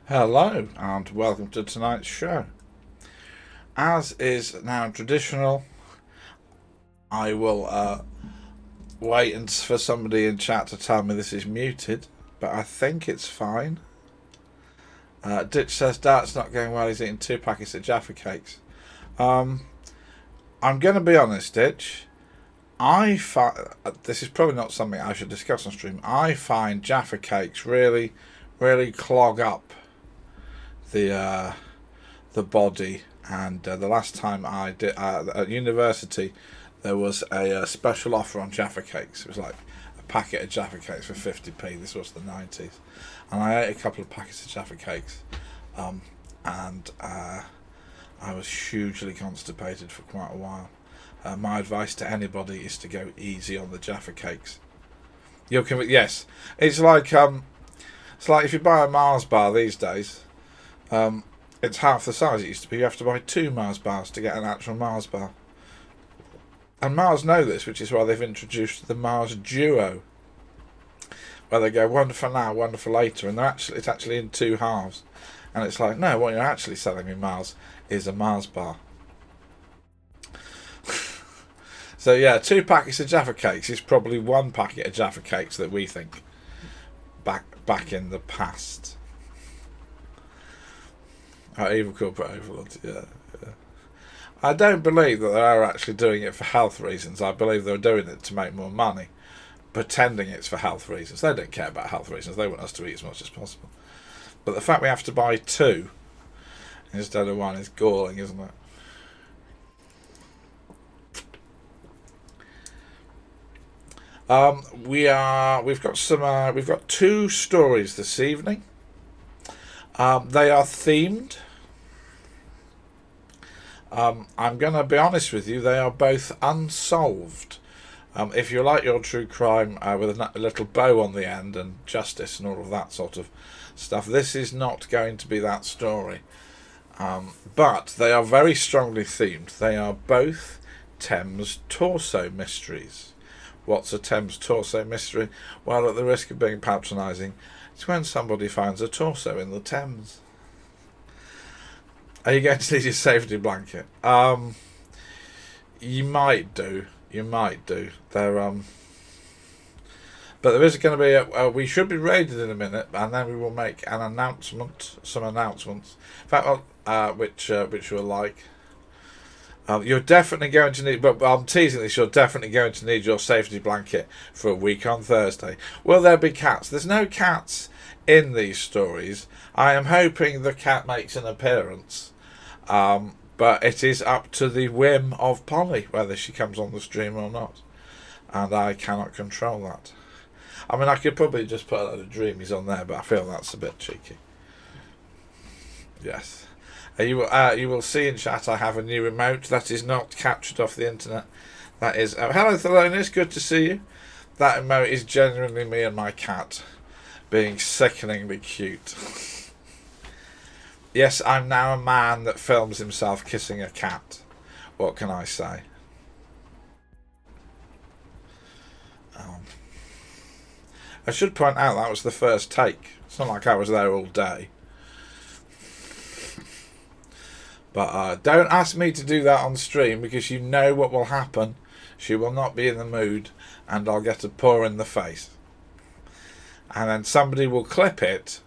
Hello and welcome to tonight's show. As is now traditional, I will wait for somebody in chat to tell me this is muted, but I think it's fine. Ditch says Dart's not going well, he's eating 2 packets of Jaffa cakes. I'm going to be honest, Ditch. This is probably not something I should discuss on stream. I find Jaffa cakes really, really clog up the body, and the last time I did at university, there was a special offer on Jaffa cakes. It was like a packet of Jaffa cakes for 50p. This was the 90s, and I ate a couple of packets of Jaffa cakes, and I was hugely constipated for quite a while. My advice to anybody is to go easy on the Jaffa cakes. Yes, it's like if you buy a Mars bar these days. It's half the size it used to be. You have to buy 2 Mars bars to get an actual Mars bar. And Mars know this, which is why they've introduced the Mars Duo, where they go one for now, one for later, and it's actually in 2 halves. And it's like, no, what you're actually selling me, Mars, is a Mars bar. So yeah, 2 packets of Jaffa cakes is probably 1 packet of Jaffa cakes that we think back in the past. Evil corporate overlords, yeah. I don't believe that they are actually doing it for health reasons. I believe they're doing it to make more money, pretending it's for health reasons. They don't care about health reasons. They want us to eat as much as possible. But the fact we have to buy 2 instead of 1 is galling, isn't it? We've got 2 stories this evening. They are themed. I'm going to be honest with you, they are both unsolved. If you like your true crime with a little bow on the end and justice and all of that sort of stuff, this is not going to be that story. But they are very strongly themed. They are both Thames Torso mysteries. What's a Thames Torso mystery? Well, at the risk of being patronising, it's when somebody finds a torso in the Thames. Are you going to need your safety blanket? You might do. But there is going to be we should be raided in a minute, and then we will make some announcements. In fact, which you'll like. You're definitely going to need, but I'm teasing this, you're definitely going to need your safety blanket for a week on Thursday. Will there be cats? There's no cats in these stories. I am hoping the cat makes an appearance. But it is up to the whim of Polly whether she comes on the stream or not. And I cannot control that. I mean, I could probably just put a load of dreamies on there, but I feel that's a bit cheeky. Yes. You will see in chat I have a new remote that is not captured off the internet. That is... hello, Thelonious. Good to see you. That emote is genuinely me and my cat being sickeningly cute. Yes, I'm now a man that films himself kissing a cat. What can I say? I should point out that was the first take. It's not like I was there all day. But don't ask me to do that on stream, because you know what will happen. She will not be in the mood, and I'll get a paw in the face. And then somebody will clip it.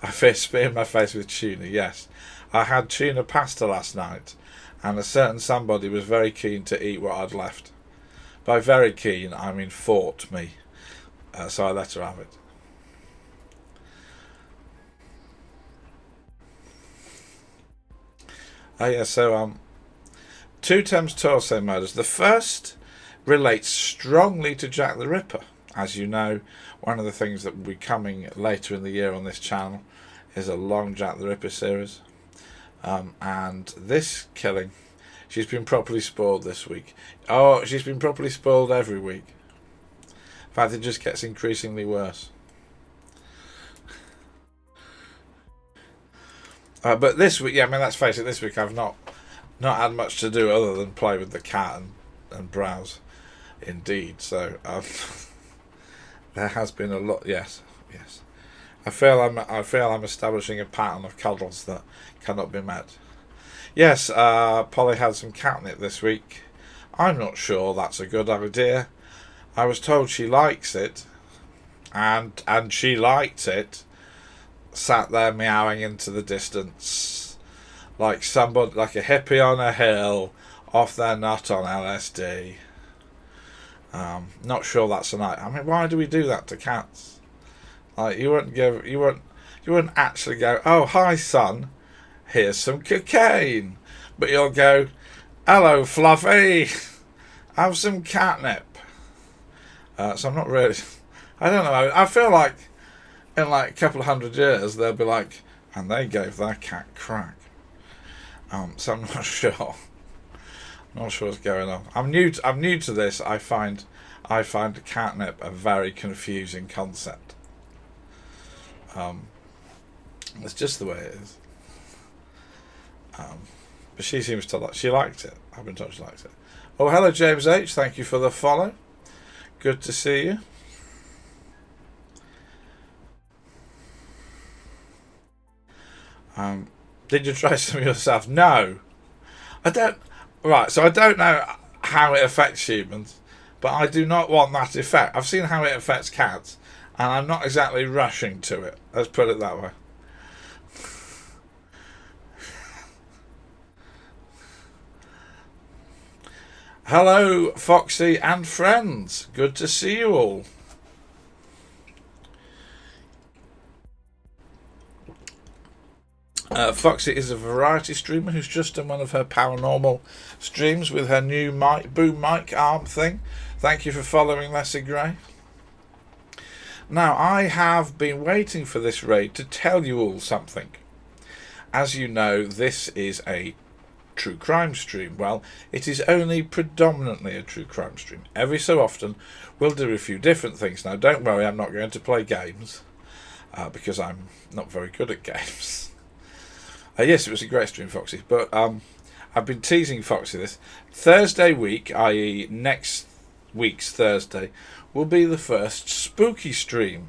I spear my face with tuna, yes. I had tuna pasta last night, and a certain somebody was very keen to eat what I'd left. By very keen, I mean fought me. So I let her have it. So 2 Thames Torso Murders. The first relates strongly to Jack the Ripper. As you know, one of the things that will be coming later in the year on this channel is a long Jack the Ripper series. And this killing, she's been properly spoiled this week. Oh, she's been properly spoiled every week. In fact, it just gets increasingly worse. But this week, let's face it, this week I've not had much to do other than play with the cat and browse. Indeed, so there has been a lot. Yes. I feel I'm establishing a pattern of cuddles that cannot be met. Yes, Polly had some catnip this week. I'm not sure that's a good idea. I was told she likes it, and she liked it. Sat there meowing into the distance, like somebody, like a hippie on a hill, off their nut on LSD. Not sure that's a night. I mean, why do we do that to cats? Like, you wouldn't actually go, "Oh, hi, son, here's some cocaine," but you'll go, "Hello, Fluffy, have some catnip." So I'm not really. I don't know. I feel like in like a couple of 100 years they'll be like, "And they gave their cat crack." So I'm not sure. Not sure what's going on. I'm new to this. I find catnip a very confusing concept. It's just the way it is. But she seems to like. She liked it. I've been told she likes it. Oh, hello, James H. Thank you for the follow. Good to see you. Did you try some yourself? No, I don't. Right, so I don't know how it affects humans, but I do not want that effect. I've seen how it affects cats, and I'm not exactly rushing to it. Let's put it that way. Hello, Foxy and friends. Good to see you all. Foxy is a variety streamer who's just done one of her paranormal streams with her new boom mic arm thing. Thank you for following, Leslie Gray. Now, I have been waiting for this raid to tell you all something. As you know, this is a true crime stream. Well, it is only predominantly a true crime stream. Every so often, we'll do a few different things. Now, don't worry, I'm not going to play games, because I'm not very good at games. Yes, it was a great stream, Foxy, but I've been teasing Foxy this. Thursday week, i.e. next week's Thursday, will be the first spooky stream.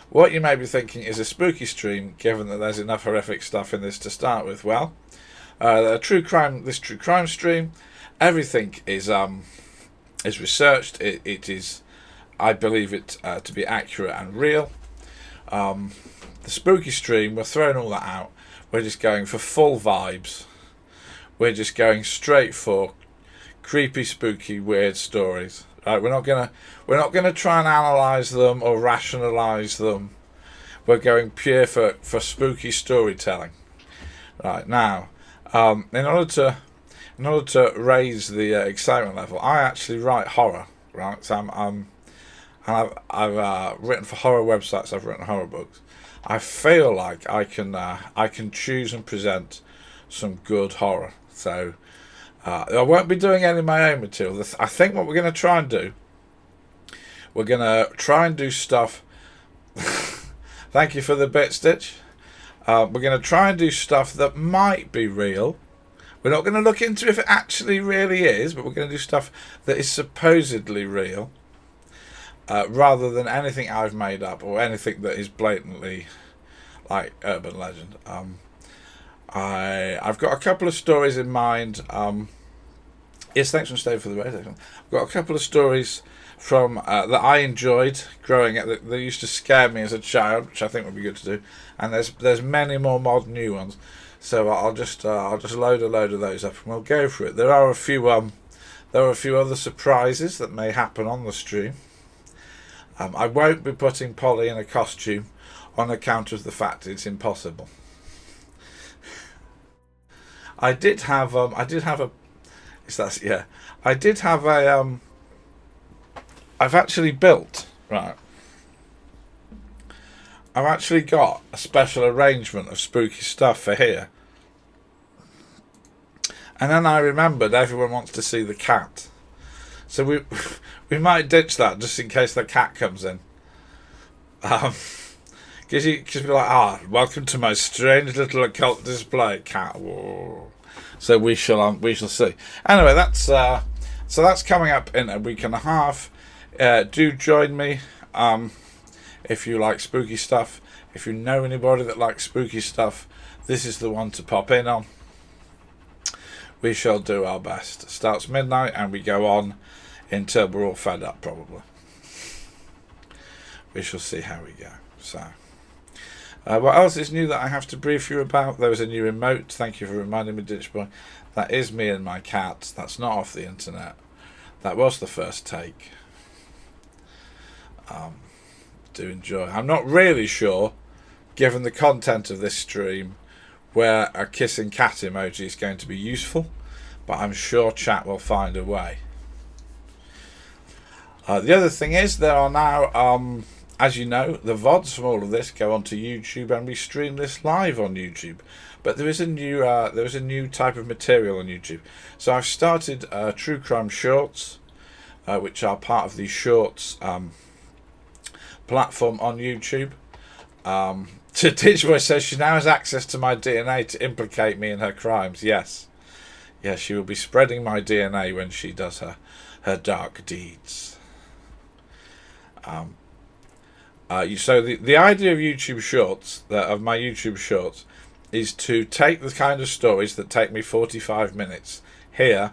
What you may be thinking is a spooky stream, given that there's enough horrific stuff in this to start with. Well, this true crime stream, everything is researched. It is, I believe it to be accurate and real. The spooky stream, we're throwing all that out. We're just going for full vibes. We're just going straight for creepy, spooky, weird stories. Right? We're not gonna try and analyse them or rationalise them. We're going pure for spooky storytelling. Right now, in order to raise the excitement level, I actually write horror. Right, so I've written for horror websites. I've written horror books. I feel like I can choose and present some good horror. So I won't be doing any of my own material. I think what we're going to try and do, we're going to try and do stuff. Thank you for the bit, Stitch. We're going to try and do stuff that might be real. We're not going to look into if it actually really is, but we're going to do stuff that is supposedly real. Rather than anything I've made up or anything that is blatantly like urban legend. I've got a couple of stories in mind. Yes, thanks for staying for the raid. I've got a couple of stories from that I enjoyed growing up. They used to scare me as a child, which I think would be good to do. And there's many more modern new ones. So I'll just load a load of those up and we'll go for it. There are a few other surprises that may happen on the stream. I won't be putting Polly in a costume on account of the fact it's impossible. I did have a. I've actually built, right. I've actually got a special arrangement of spooky stuff for here. And then I remembered everyone wants to see the cat. So we might ditch that just in case the cat comes in. Because we're like, welcome to my strange little occult display, cat. Whoa. So we shall see. Anyway, that's coming up in a week and a half. Do join me. if you like spooky stuff. If you know anybody that likes spooky stuff, this is the one to pop in on. We shall do our best. It starts midnight and we go on until we're all fed up, probably. We shall see how we go. So, what else is new that I have to brief you about? There was a new emote. Thank you for reminding me, Ditch Boy. That is me and my cat. That's not off the internet. That was the first take. Do enjoy. I'm not really sure, given the content of this stream, where a kissing cat emoji is going to be useful, but I'm sure chat will find a way. The other thing is, there are now, as you know, the VODs from all of this go onto YouTube, and we stream this live on YouTube. But there is a new type of material on YouTube. So I've started true crime shorts, which are part of the shorts platform on YouTube. Ditchboy says she now has access to my DNA to implicate me in her crimes. Yes, she will be spreading my DNA when she does her dark deeds. So the idea of YouTube Shorts, of my YouTube Shorts, is to take the kind of stories that take me 45 minutes here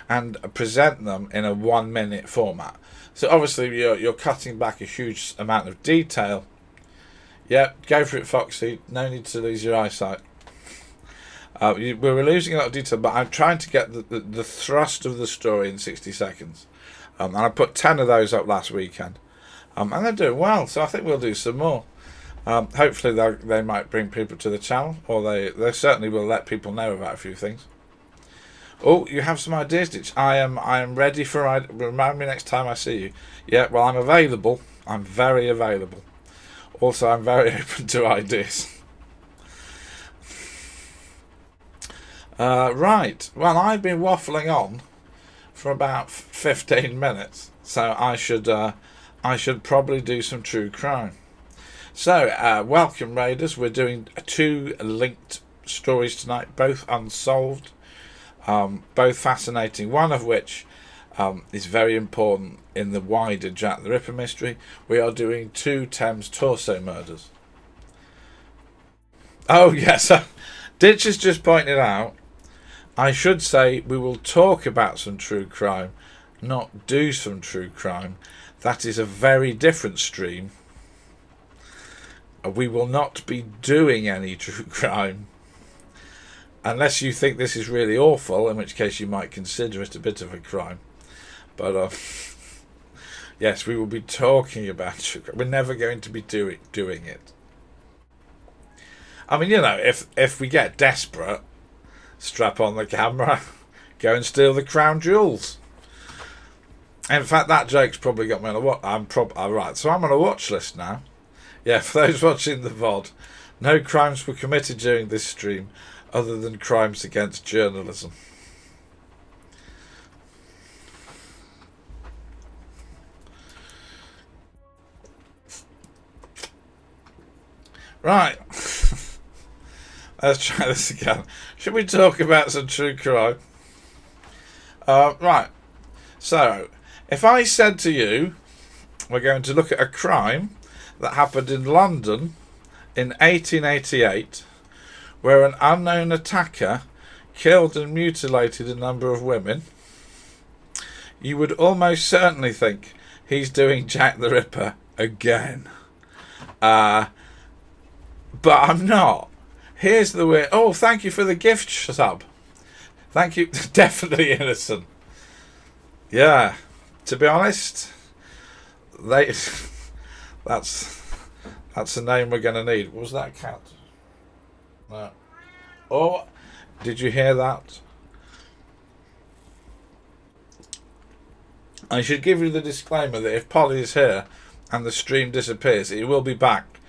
and present them in a 1 minute format. So obviously you're cutting back a huge amount of detail. Yep, go for it, Foxy. No need to lose your eyesight. We're losing a lot of detail, but I'm trying to get the thrust of the story in 60 seconds. And I put 10 of those up last weekend. And they're doing well, so I think we'll do some more. Hopefully they might bring people to the channel, or they certainly will let people know about a few things. Oh, you have some ideas, Ditch? I am ready for... Remind me next time I see you. Yeah, well, I'm available. I'm very available. Also, I'm very open to ideas. Right. Well, I've been waffling on for about 15 minutes, so I should probably do some true crime. So, welcome, Raiders. We're doing 2 linked stories tonight, both unsolved, both fascinating, one of which is very important in the wider Jack the Ripper mystery. We are doing 2 Thames Torso Murders. Oh, yes. Ditch has just pointed out, I should say we will talk about some true crime, not do some true crime. That is a very different stream. We will not be doing any true crime. Unless you think this is really awful, in which case you might consider it a bit of a crime. But, yes, we will be talking about true crime. We're never going to be doing it. I mean, you know, if we get desperate, strap on the camera, go and steal the crown jewels. In fact, that joke's probably got me on a watch. Right, so I'm on a watch list now. Yeah, for those watching the VOD, no crimes were committed during this stream other than crimes against journalism. Right. Let's try this again. Should we talk about some true crime? Right. So, if I said to you, we're going to look at a crime that happened in London in 1888, where an unknown attacker killed and mutilated a number of women, you would almost certainly think he's doing Jack the Ripper again. But I'm not. Here's the weird... Oh, thank you for the gift sub. Thank you. Definitely innocent. Yeah. To be honest, that's the name we're going to need. What was that cat? No. Oh, did you hear that? I should give you the disclaimer that if Polly is here and the stream disappears, it will be back.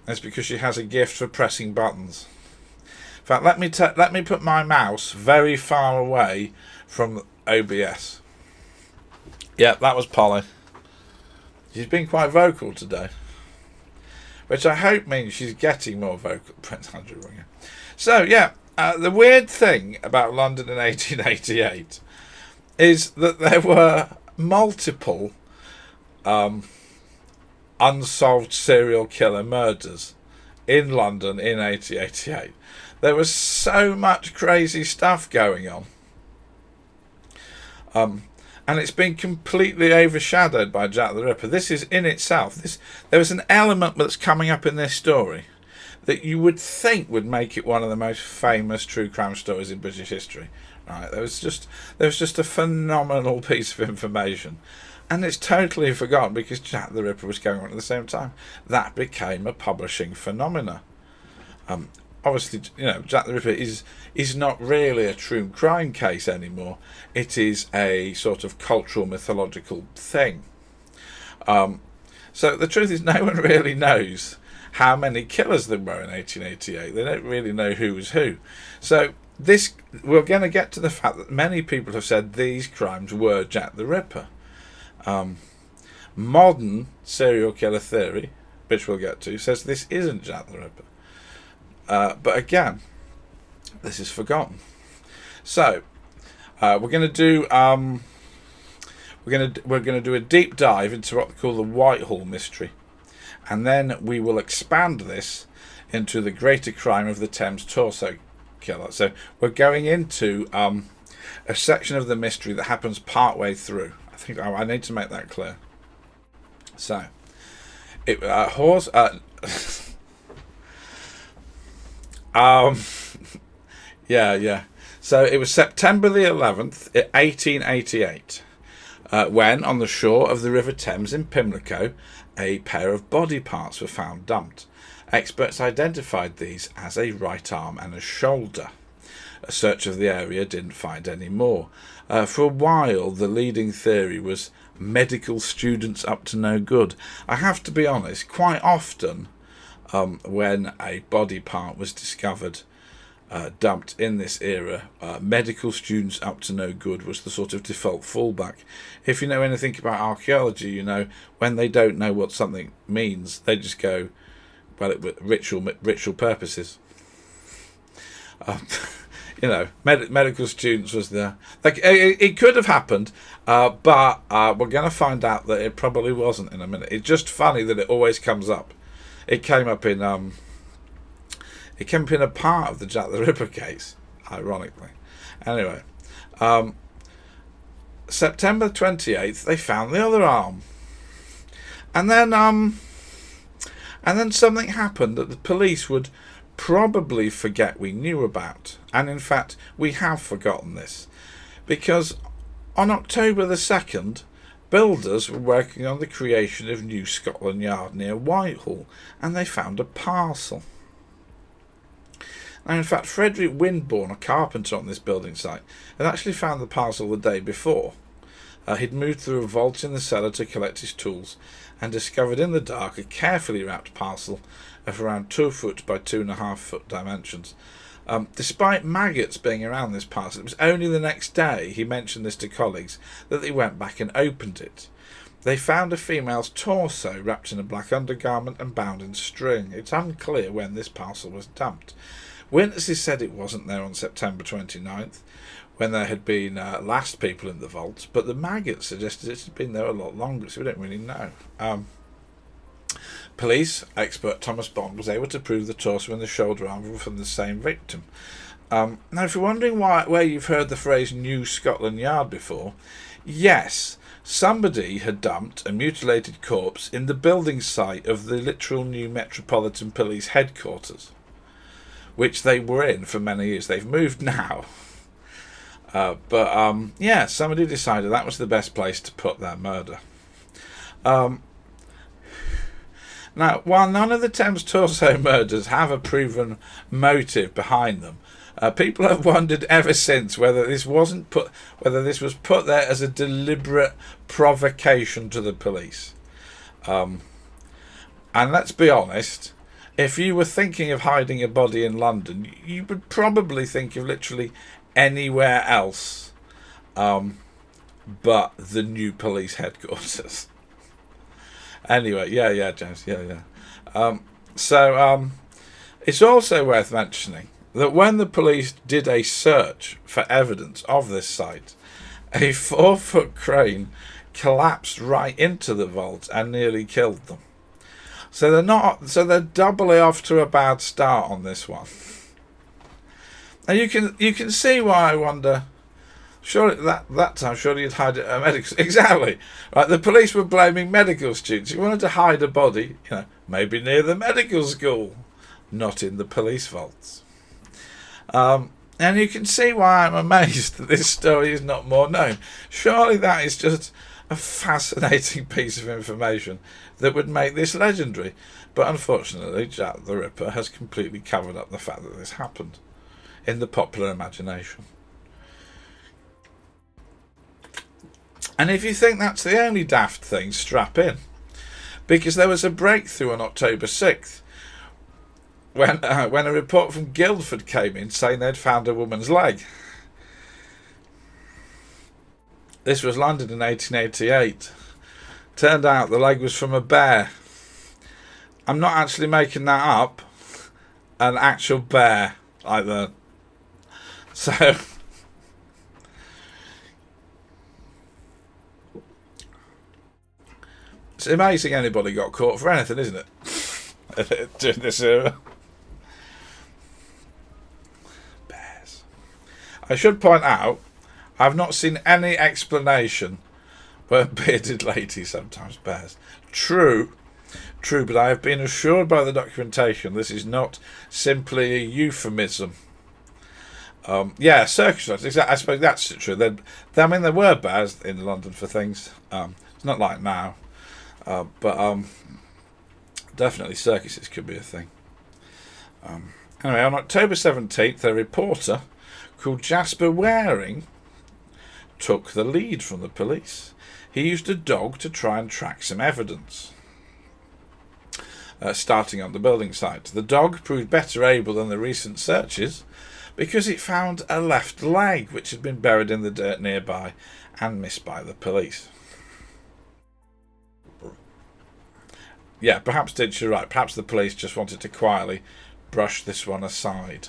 That's because she has a gift for pressing buttons. In fact, let me put my mouse very far away from OBS. Yeah, that was Polly. She's been quite vocal today, which I hope means she's getting more vocal. Prince Andrew Ringer. So yeah, the weird thing about London in 1888 is that there were multiple unsolved serial killer murders in London in 1888. There was so much crazy stuff going on. And it's been completely overshadowed by Jack the Ripper. This is in itself, there was an element that's coming up in this story that you would think would make it one of the most famous true crime stories in British history. Right? There was just a phenomenal piece of information, and it's totally forgotten because Jack the Ripper was going on at the same time. That became a publishing phenomena. Obviously, Jack the Ripper is not really a true crime case anymore. It is a sort of cultural mythological thing. So the truth is, no one really knows how many killers there were in 1888. They don't really know who was who. So we're going to get to the fact that many people have said these crimes were Jack the Ripper. Modern serial killer theory, which we'll get to, says this isn't Jack the Ripper. But again, this is forgotten. So we're going to do we're going to do a deep dive into what we call the Whitehall mystery, and then we will expand this into the greater crime of the Thames Torso killer. So we're going into a section of the mystery that happens partway through. I think I need to make that clear. So yeah. So it was September the 11th, 1888, when on the shore of the River Thames in Pimlico, a pair of body parts were found dumped. Experts identified these as a right arm and a shoulder. A search of the area didn't find any more. For a while, the leading theory was medical students up to no good. I have to be honest, quite often, when a body part was discovered dumped in this era, medical students up to no good was the sort of default fallback. If you know anything about archaeology, when they don't know what something means, they just go, well, it ritual purposes. Medical students was it could have happened, but we're going to find out that it probably wasn't in a minute. It's just funny that it always comes up. It came up in a part of the Jack the Ripper case, ironically. Anyway, September 28th, they found the other arm, and then something happened that the police would probably forget we knew about, and in fact we have forgotten this, because on October the 2nd, builders were working on the creation of New Scotland Yard near Whitehall, and they found a parcel. Now, in fact, Frederick Winborne, a carpenter on this building site, had actually found the parcel the day before. He'd moved through a vault in the cellar to collect his tools, and discovered in the dark a carefully wrapped parcel of around 2 foot by 2.5 foot dimensions. Despite maggots being around this parcel, it was only the next day, he mentioned this to colleagues, that they went back and opened it. They found a female's torso wrapped in a black undergarment and bound in string. It's unclear when this parcel was dumped. Witnesses said it wasn't there on September 29th, when there had been last people in the vault, but the maggots suggested it had been there a lot longer, so we don't really know. Police expert Thomas Bond was able to prove the torso and the shoulder arm were from the same victim. Now, if you're wondering where you've heard the phrase New Scotland Yard before, yes, somebody had dumped a mutilated corpse in the building site of the literal new Metropolitan Police headquarters, which they were in for many years. They've moved now. But somebody decided that was the best place to put their murder. Now, while none of the Thames Torso murders have a proven motive behind them, people have wondered ever since whether this was put there as a deliberate provocation to the police. And let's be honest, if you were thinking of hiding a body in London, you would probably think of literally anywhere else but the new police headquarters. Anyway, yeah, James, yeah. It's also worth mentioning that when the police did a search for evidence of this site, a 4-foot crane collapsed right into the vault and nearly killed them. So they're not. So they're doubly off to a bad start on this one. And you can see why I wonder. Surely that time, surely you'd hide a medical. Exactly right. The police were blaming medical students. You wanted to hide a body, maybe near the medical school, not in the police vaults. And you can see why I'm amazed that this story is not more known. Surely that is just a fascinating piece of information that would make this legendary. But unfortunately, Jack the Ripper has completely covered up the fact that this happened in the popular imagination. And if you think that's the only daft thing, strap in. Because there was a breakthrough on October 6th when a report from Guildford came in saying they'd found a woman's leg. This was London in 1888. Turned out the leg was from a bear. I'm not actually making that up. An actual bear. Like that. So... it's amazing anybody got caught for anything, isn't it? During this era. Bears. I should point out, I've not seen any explanation where bearded ladies sometimes bears. True, but I have been assured by the documentation this is not simply a euphemism. Circus rides. Exactly. I suppose that's true. There were bears in London for things. It's not like now. But definitely circuses could be a thing. Anyway, on October 17th, a reporter called Jasper Waring took the lead from the police. He used a dog to try and track some evidence, starting on the building site. The dog proved better able than the recent searches because it found a left leg which had been buried in the dirt nearby and missed by the police. Yeah, perhaps Ditch, you're right. Perhaps the police just wanted to quietly brush this one aside.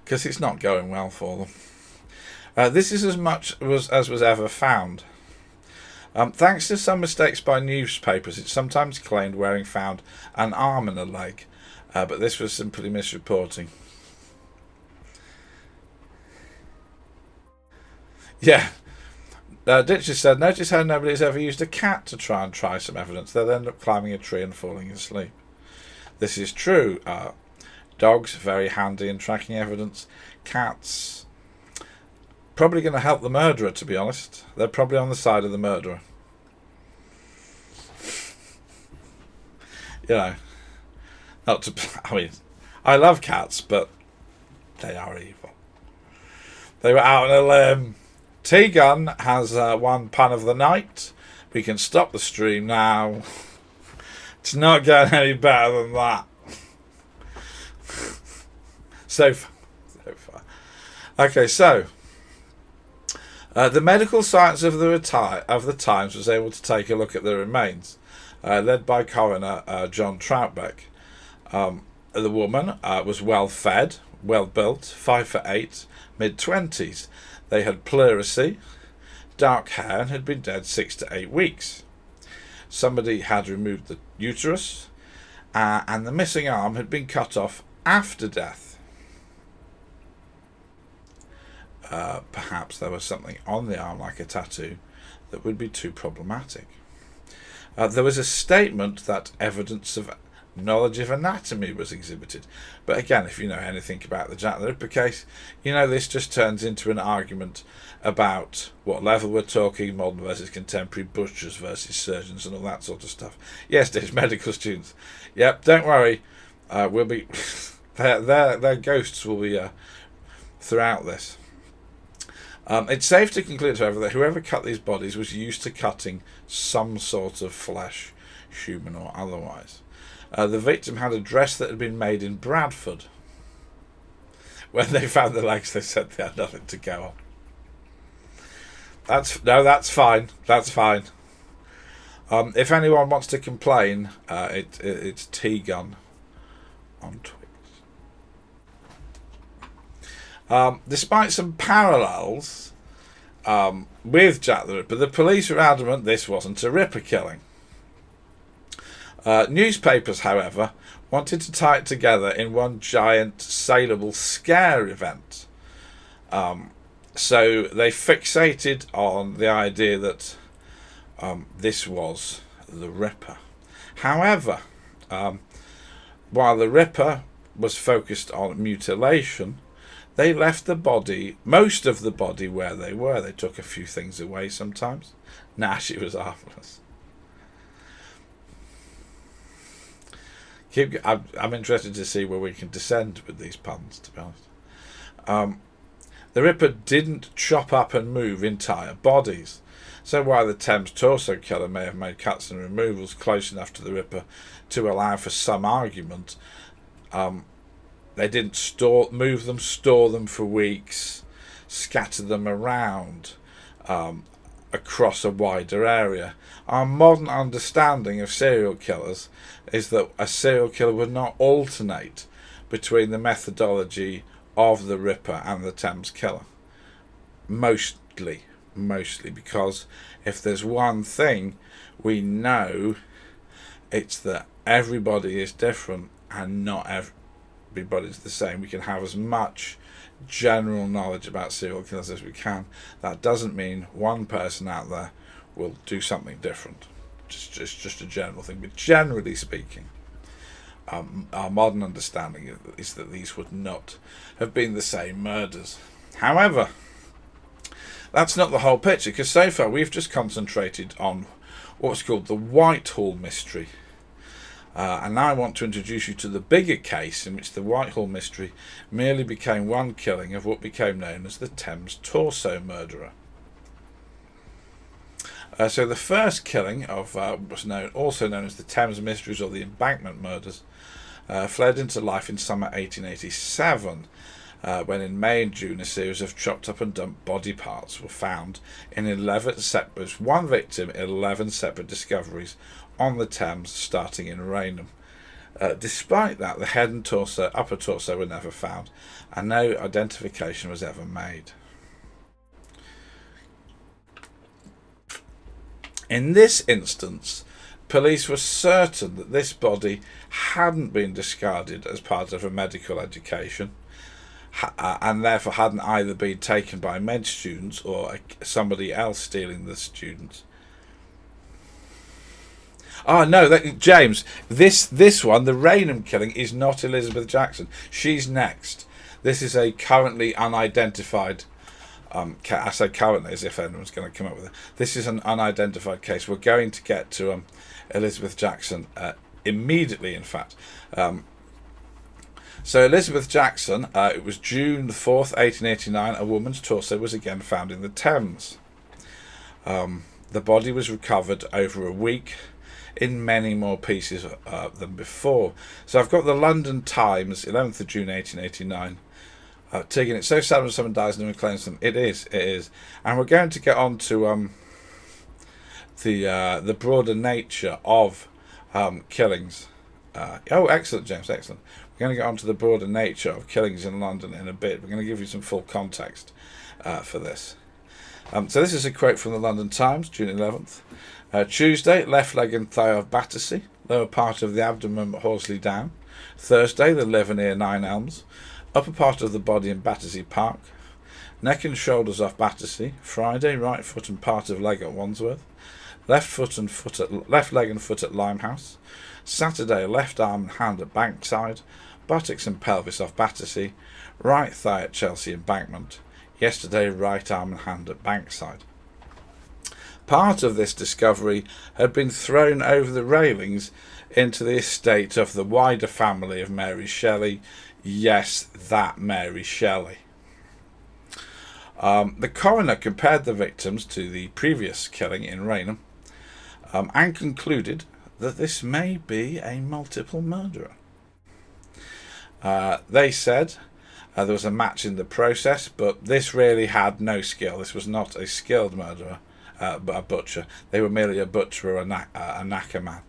Because it's not going well for them. This is as much as was ever found. Thanks to some mistakes by newspapers, it's sometimes claimed Waring found an arm and a leg. But this was simply misreporting. Yeah. Ditcher said, notice how nobody's ever used a cat to try and try some evidence. They'll end up climbing a tree and falling asleep. This is true. Dogs, very handy in tracking evidence. Cats, probably going to help the murderer, to be honest. They're probably on the side of the murderer. Not to... I mean, I love cats, but they are evil. They were out on a limb. T-Gun has one pun of the night. We can stop the stream now. It's not getting any better than that. So far. Okay, so the medical science of the times was able to take a look at the remains, led by coroner John Troutbeck. The woman was well fed, well built, 5'8", mid-20s. They had pleurisy, dark hair, and had been dead 6 to 8 weeks. Somebody had removed the uterus, and the missing arm had been cut off after death. Perhaps there was something on the arm, like a tattoo, that would be too problematic. There was a statement that evidence of knowledge of anatomy was exhibited. But again, if you know anything about the Jack the Ripper case, this just turns into an argument about what level we're talking, modern versus contemporary, butchers versus surgeons and all that sort of stuff. Yes, there's medical students. Yep, don't worry. We'll be their ghosts will be throughout this. It's safe to conclude, however, that whoever cut these bodies was used to cutting some sort of flesh, human or otherwise. The victim had a dress that had been made in Bradford. When they found the legs, they said they had nothing to go on. That's fine. That's fine. If anyone wants to complain, it's T-Gun on Twitch. Despite some parallels with Jack the Ripper, the police were adamant this wasn't a Ripper killing. Newspapers, however, wanted to tie it together in one giant saleable scare event. So they fixated on the idea that this was the Ripper. However, while the Ripper was focused on mutilation, they left the body, most of the body, where they were. They took a few things away sometimes. Nah, she was harmless. I'm interested to see where we can descend with these puns, to be honest. The Ripper didn't chop up and move entire bodies. So while the Thames Torso killer may have made cuts and removals close enough to the Ripper to allow for some argument, they didn't store them for weeks, scatter them around across a wider area. Our modern understanding of serial killers is that a serial killer would not alternate between the methodology of the Ripper and the Thames killer. Mostly, because if there's one thing we know, it's that everybody is different and not everybody's the same. We can have as much general knowledge about serial killers as we can. That doesn't mean one person out there will do something different. Just a general thing. But generally speaking, our modern understanding is that these would not have been the same murders. However, that's not the whole picture, because so far we've just concentrated on what's called the Whitehall mystery. And now I want to introduce you to the bigger case in which the Whitehall mystery merely became one killing of what became known as the Thames Torso Murderer. So the first killing of was also known as the Thames Mysteries or the Embankment Murders fled into life in summer 1887, when in May and June a series of chopped up and dumped body parts were found in 11 separate, one victim, 11 separate discoveries on the Thames, starting in Rainham. Despite that, the head and upper torso were never found, and no identification was ever made. In this instance, police were certain that this body hadn't been discarded as part of a medical education, and therefore hadn't either been taken by med students or somebody else stealing the students. Oh no, James, this one, the Rainham killing, is not Elizabeth Jackson. She's next. This is a currently unidentified I say currently as if anyone's going to come up with it. This is an unidentified case. We're going to get to Elizabeth Jackson immediately, in fact. So Elizabeth Jackson, it was June the 4th, 1889, a woman's torso was again found in the Thames. The body was recovered over a week in many more pieces than before. So I've got the London Times, 11th of June 1889, taking it so seldom someone dies and no one claims them. It is. And we're going to get on to the broader nature of killings. Excellent, James, excellent. We're going to get on to the broader nature of killings in London in a bit. We're going to give you some full context for this. So this is a quote from the London Times, June 11th. Tuesday, left leg and thigh of Battersea, lower part of the abdomen Horsley Down. Thursday, the liver near Nine Elms, upper part of the body in Battersea Park. Neck and shoulders off Battersea. Friday, right foot and part of leg at Wandsworth. Left leg and foot at Limehouse. Saturday, left arm and hand at Bankside. Buttocks and pelvis off Battersea. Right thigh at Chelsea Embankment. Yesterday, right arm and hand at Bankside. Part of this discovery had been thrown over the railings into the estate of the wider family of Mary Shelley. Yes, that Mary Shelley. The coroner compared the victims to the previous killing in Rainham and concluded that this may be a multiple murderer. They said there was a match in the process, but this really had no skill. This was not a skilled murderer, but a butcher. They were merely a butcher or a knacker man.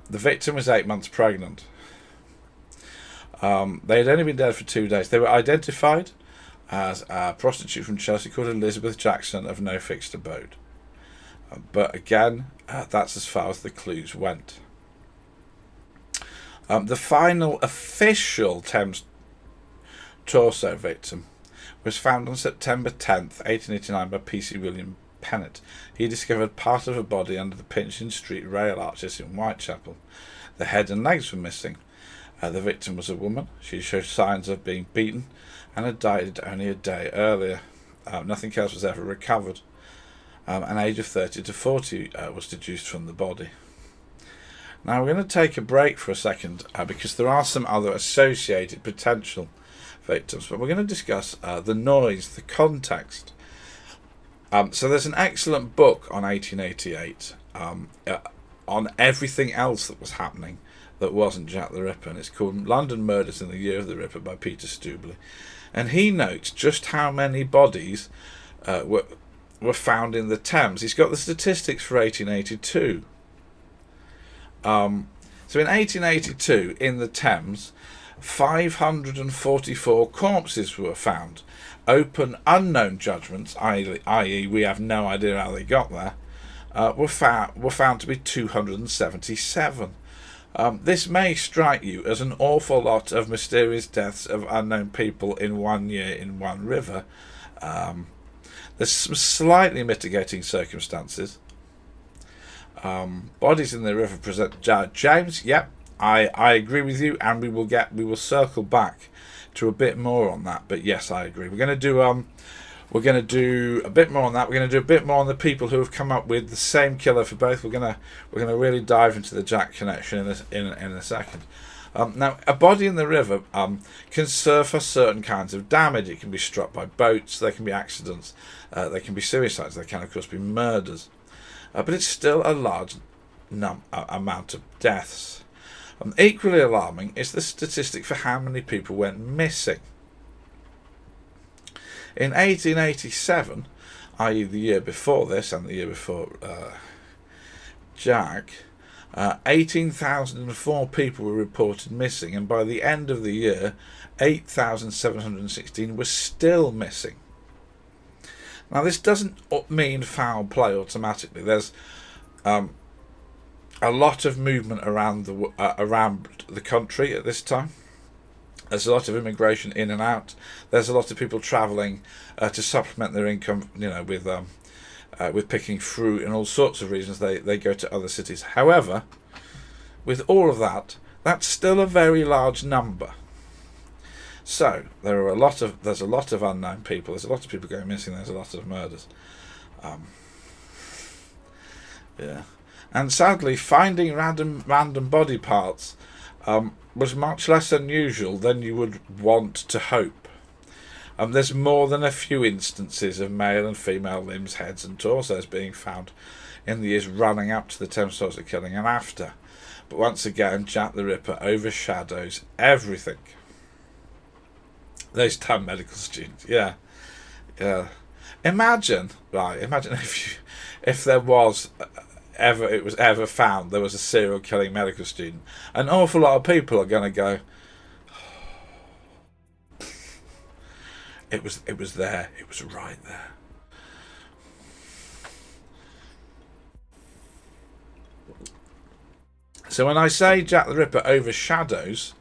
The victim was 8 months pregnant. They had only been dead for 2 days. They were identified as a prostitute from Chelsea called Elizabeth Jackson of no fixed abode. But again, that's as far as the clues went. The final official Thames Torso victim was found on September 10th, 1889 by P.C. William Pennant. He discovered part of a body under the Pinchin Street rail arches in Whitechapel. The head and legs were missing. The victim was a woman. She showed signs of being beaten and had died only a day earlier. Nothing else was ever recovered. An age of 30 to 40 was deduced from the body. Now we're going to take a break for a second because there are some other associated potential victims, but we're going to discuss the noise, the context. So there's an excellent book on 1888 on everything else that was happening that wasn't Jack the Ripper, and it's called London Murders in the Year of the Ripper by Peter Stubley. And he notes just how many bodies were found in the Thames. He's got the statistics for 1882. So in 1882, in the Thames, 544 corpses were found. Open, unknown judgments, i.e. we have no idea how they got there, were found to be 277. This may strike you as an awful lot of mysterious deaths of unknown people in 1 year in one river. There's some slightly mitigating circumstances. Bodies in the river present James. Yep, I agree with you, and we will circle back to a bit more on that. But yes, I agree. We're going to do a bit more on that. We're going to do a bit more on the people who have come up with the same killer for both. We're going to really dive into the Jack connection in a second. Now, a body in the river can suffer certain kinds of damage. It can be struck by boats. There can be accidents. There can be suicides. There can, of course, be murders. But it's still a large amount of deaths. Equally alarming is the statistic for how many people went missing. In 1887, i.e. the year before this and the year before Jack, 18,004 people were reported missing, and by the end of the year, 8,716 were still missing. Now, this doesn't mean foul play automatically. There's a lot of movement around the country at this time. There's a lot of immigration in and out. There's a lot of people travelling to supplement their income, with picking fruit and all sorts of reasons. They go to other cities. However, with all of that, that's still a very large number. So there's a lot of unknown people. There's a lot of people going missing. There's a lot of murders. Yeah, and sadly, finding random body parts was much less unusual than you would want to hope. There's more than a few instances of male and female limbs, heads and torsos being found in the years running up to the Thames Torso killing and after. But once again, Jack the Ripper overshadows everything. Those damn medical students, yeah. Imagine if there was ever found there was a serial killing medical student. An awful lot of people are going to go, it was there, it was right there. So when I say Jack the Ripper overshadows,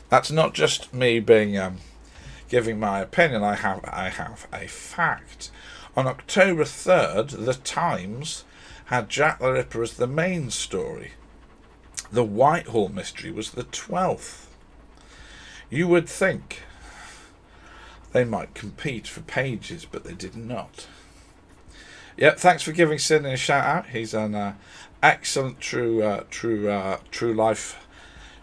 that's not just me being giving my opinion. I have a fact. On October 3rd, the Times had Jack the Ripper as the main story. The Whitehall mystery was the 12th. You would think they might compete for pages, but they did not. Yep, thanks for giving Sidney a shout out. He's an excellent true life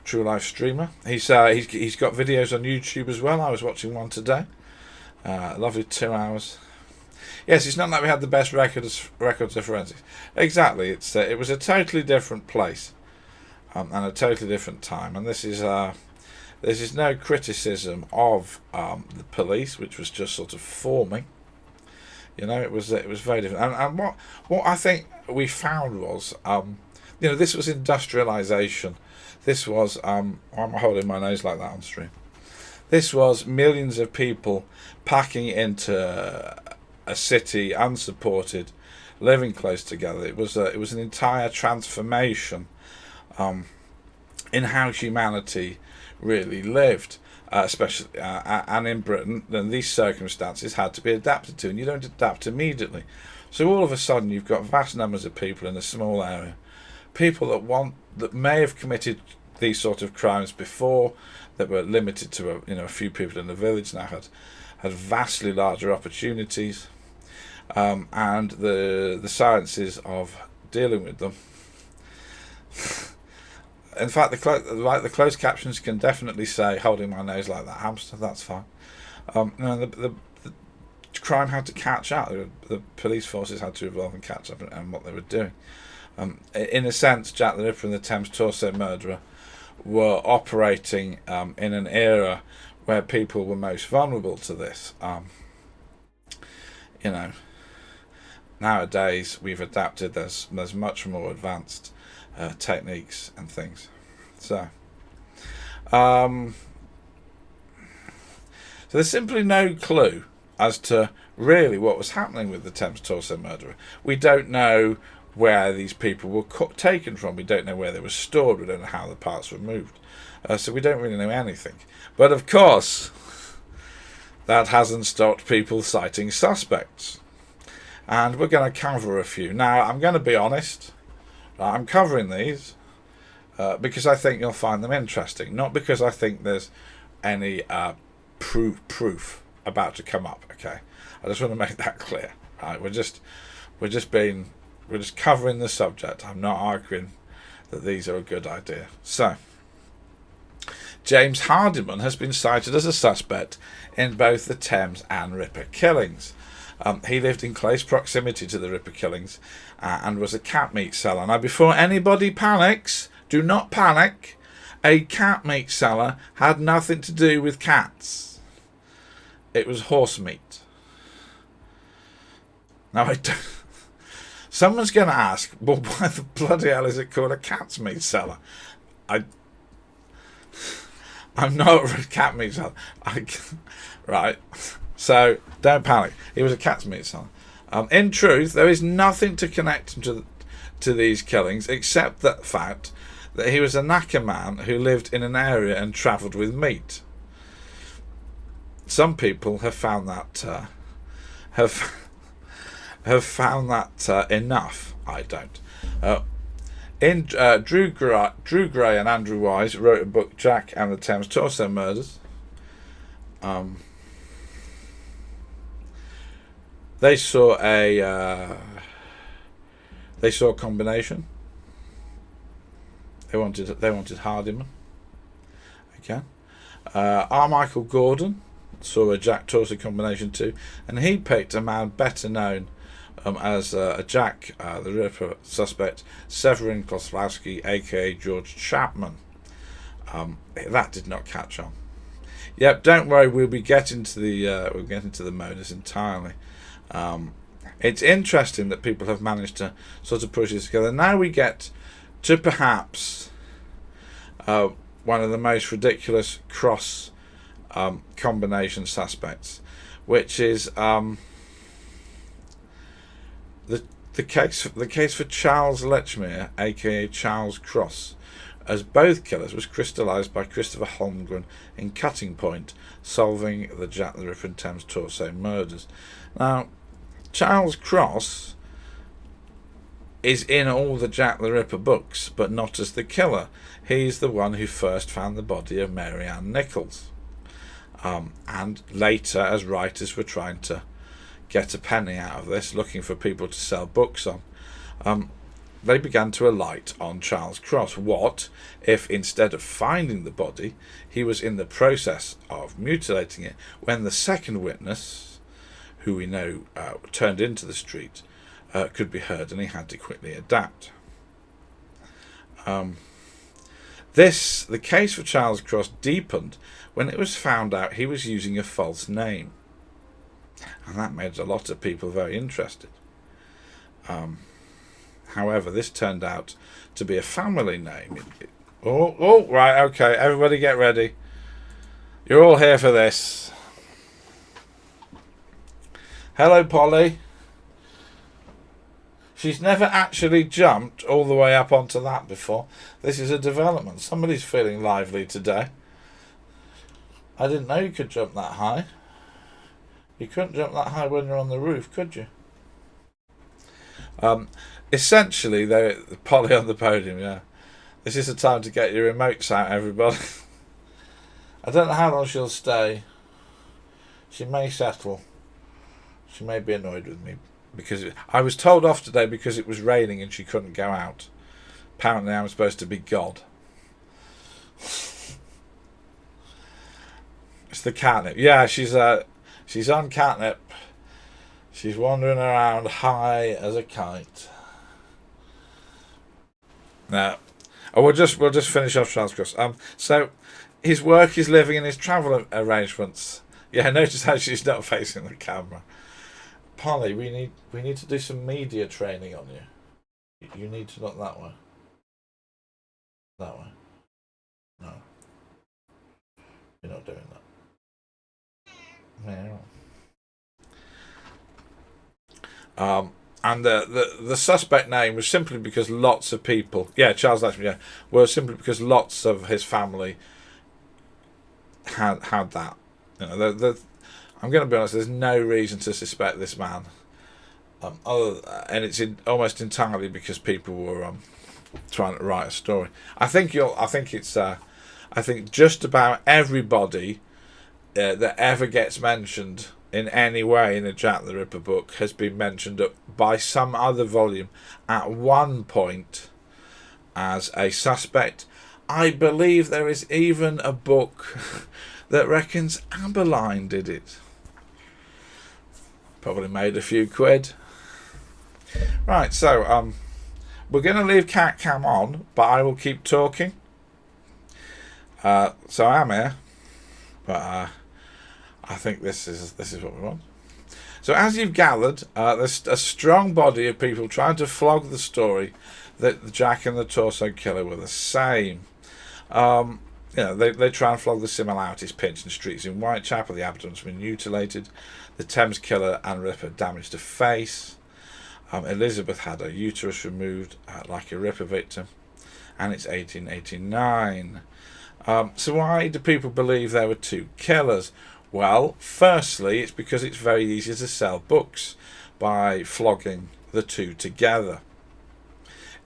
streamer. He's got videos on YouTube as well. I was watching one today. Lovely 2 hours. Yes, it's not like we had the best records of forensics. Exactly, it was a totally different place and a totally different time. And this is no criticism of the police, which was just sort of forming. It was very different. And what I think we found was, this was industrialization. This was why am I holding my nose like that on stream? This was millions of people packing into a city unsupported, living close together. It was an entire transformation in how humanity really lived, especially and in Britain. Then these circumstances had to be adapted to, and you don't adapt immediately. So all of a sudden, you've got vast numbers of people in a small area, people that may have committed these sort of crimes before, that were limited to a few people in the village, now had vastly larger opportunities, and the sciences of dealing with them. In fact, the closed captions can definitely say "holding my nose like that hamster." That's fine. The crime had to catch up. The police forces had to evolve and catch up and what they were doing. In a sense, Jack the Ripper and the Thames Torso Murderer were operating in an era where people were most vulnerable to this. Nowadays we've adapted. There's much more advanced techniques and things. So there's simply no clue as to really what was happening with the Thames Torso Murderer. We don't know where these people were taken from. We don't know where they were stored. We don't know how the parts were moved. So we don't really know anything. But of course, that hasn't stopped people citing suspects. And we're going to cover a few. Now, I'm going to be honest. I'm covering these because I think you'll find them interesting. Not because I think there's any proof about to come up. Okay, I just want to make that clear. Right? We're just covering the subject. I'm not arguing that these are a good idea. So, James Hardiman has been cited as a suspect in both the Thames and Ripper killings. He lived in close proximity to the Ripper killings and was a cat meat seller. Now, before anybody panics, do not panic. A cat meat seller had nothing to do with cats. It was horse meat. Now, someone's going to ask, well, why the bloody hell is it called a cat's meat seller? I'm not a cat meat seller. Right. So, don't panic. He was a cat's meat seller. In truth, there is nothing to connect him to these killings except the fact that he was a knacker man who lived in an area and travelled with meat. Some people have found that enough. I don't. Drew Gray and Andrew Wise wrote a book, Jack and the Thames Torso Murders. They saw a combination. They wanted Hardiman. Okay. R. Michael Gordon saw a Jack Torso combination too, and he picked a man better known as a Jack the Ripper suspect, Severin Koslowski, aka George Chapman. That did not catch on. Yep, don't worry, we'll get into the murders entirely. It's interesting that people have managed to sort of push this together. Now we get to perhaps one of the most ridiculous cross combination suspects, which is the case for Charles Lechmere, aka Charles Cross, as both killers was crystallised by Christopher Holmgren in Cutting Point, solving the Jack the Ripper and Thames Torso murders. Now, Charles Cross is in all the Jack the Ripper books, but not as the killer. He's the one who first found the body of Mary Ann Nichols. And later, as writers were trying to get a penny out of this, looking for people to sell books on, they began to alight on Charles Cross. What if, instead of finding the body, he was in the process of mutilating it when the second witness, who we know turned into the street, could be heard, and he had to quickly adapt. The case for Charles Cross deepened when it was found out he was using a false name, and that made a lot of people very interested. However, this turned out to be a family name. Right, okay, everybody get ready. You're all here for this. Hello, Polly. She's never actually jumped all the way up onto that before. This is a development. Somebody's feeling lively today. I didn't know you could jump that high. You couldn't jump that high when you're on the roof, could you? Essentially, Polly on the podium, yeah. This is the time to get your remotes out, everybody. I don't know how long she'll stay. She may settle. She may be annoyed with me. Because I was told off today because it was raining and she couldn't go out. Apparently I'm supposed to be God. It's the catnip. Yeah, she's on catnip. She's wandering around high as a kite. Now, we'll just finish off Charles Cross. So his work is living in his travel arrangements. Yeah, notice how she's not facing the camera. Polly, we need to do some media training on you. You need to look that way. That way. No. You're not doing that. Yeah. And the suspect name was simply because lots of people, Charles Latchman, were simply because lots of his family had that. You know, I'm going to be honest. There's no reason to suspect this man, and it's almost entirely because people were trying to write a story. I think just about everybody that ever gets mentioned in any way in a Jack the Ripper book has been mentioned by some other volume at one point as a suspect. I believe there is even a book that reckons Aberline did it. Probably made a few quid. Right, so we're going to leave Cat Cam on, but I will keep talking. So I am here, but I think this is what we want. So as you've gathered, there's a strong body of people trying to flog the story that Jack and the Torso Killer were the same. They try and flog the similarities. Pinch and streaks in Whitechapel, the abdomen's been mutilated. The Thames Killer and Ripper damaged a face. Elizabeth had her uterus removed like a Ripper victim. And it's 1889. So why do people believe there were two killers? Well, firstly, it's because it's very easy to sell books by flogging the two together.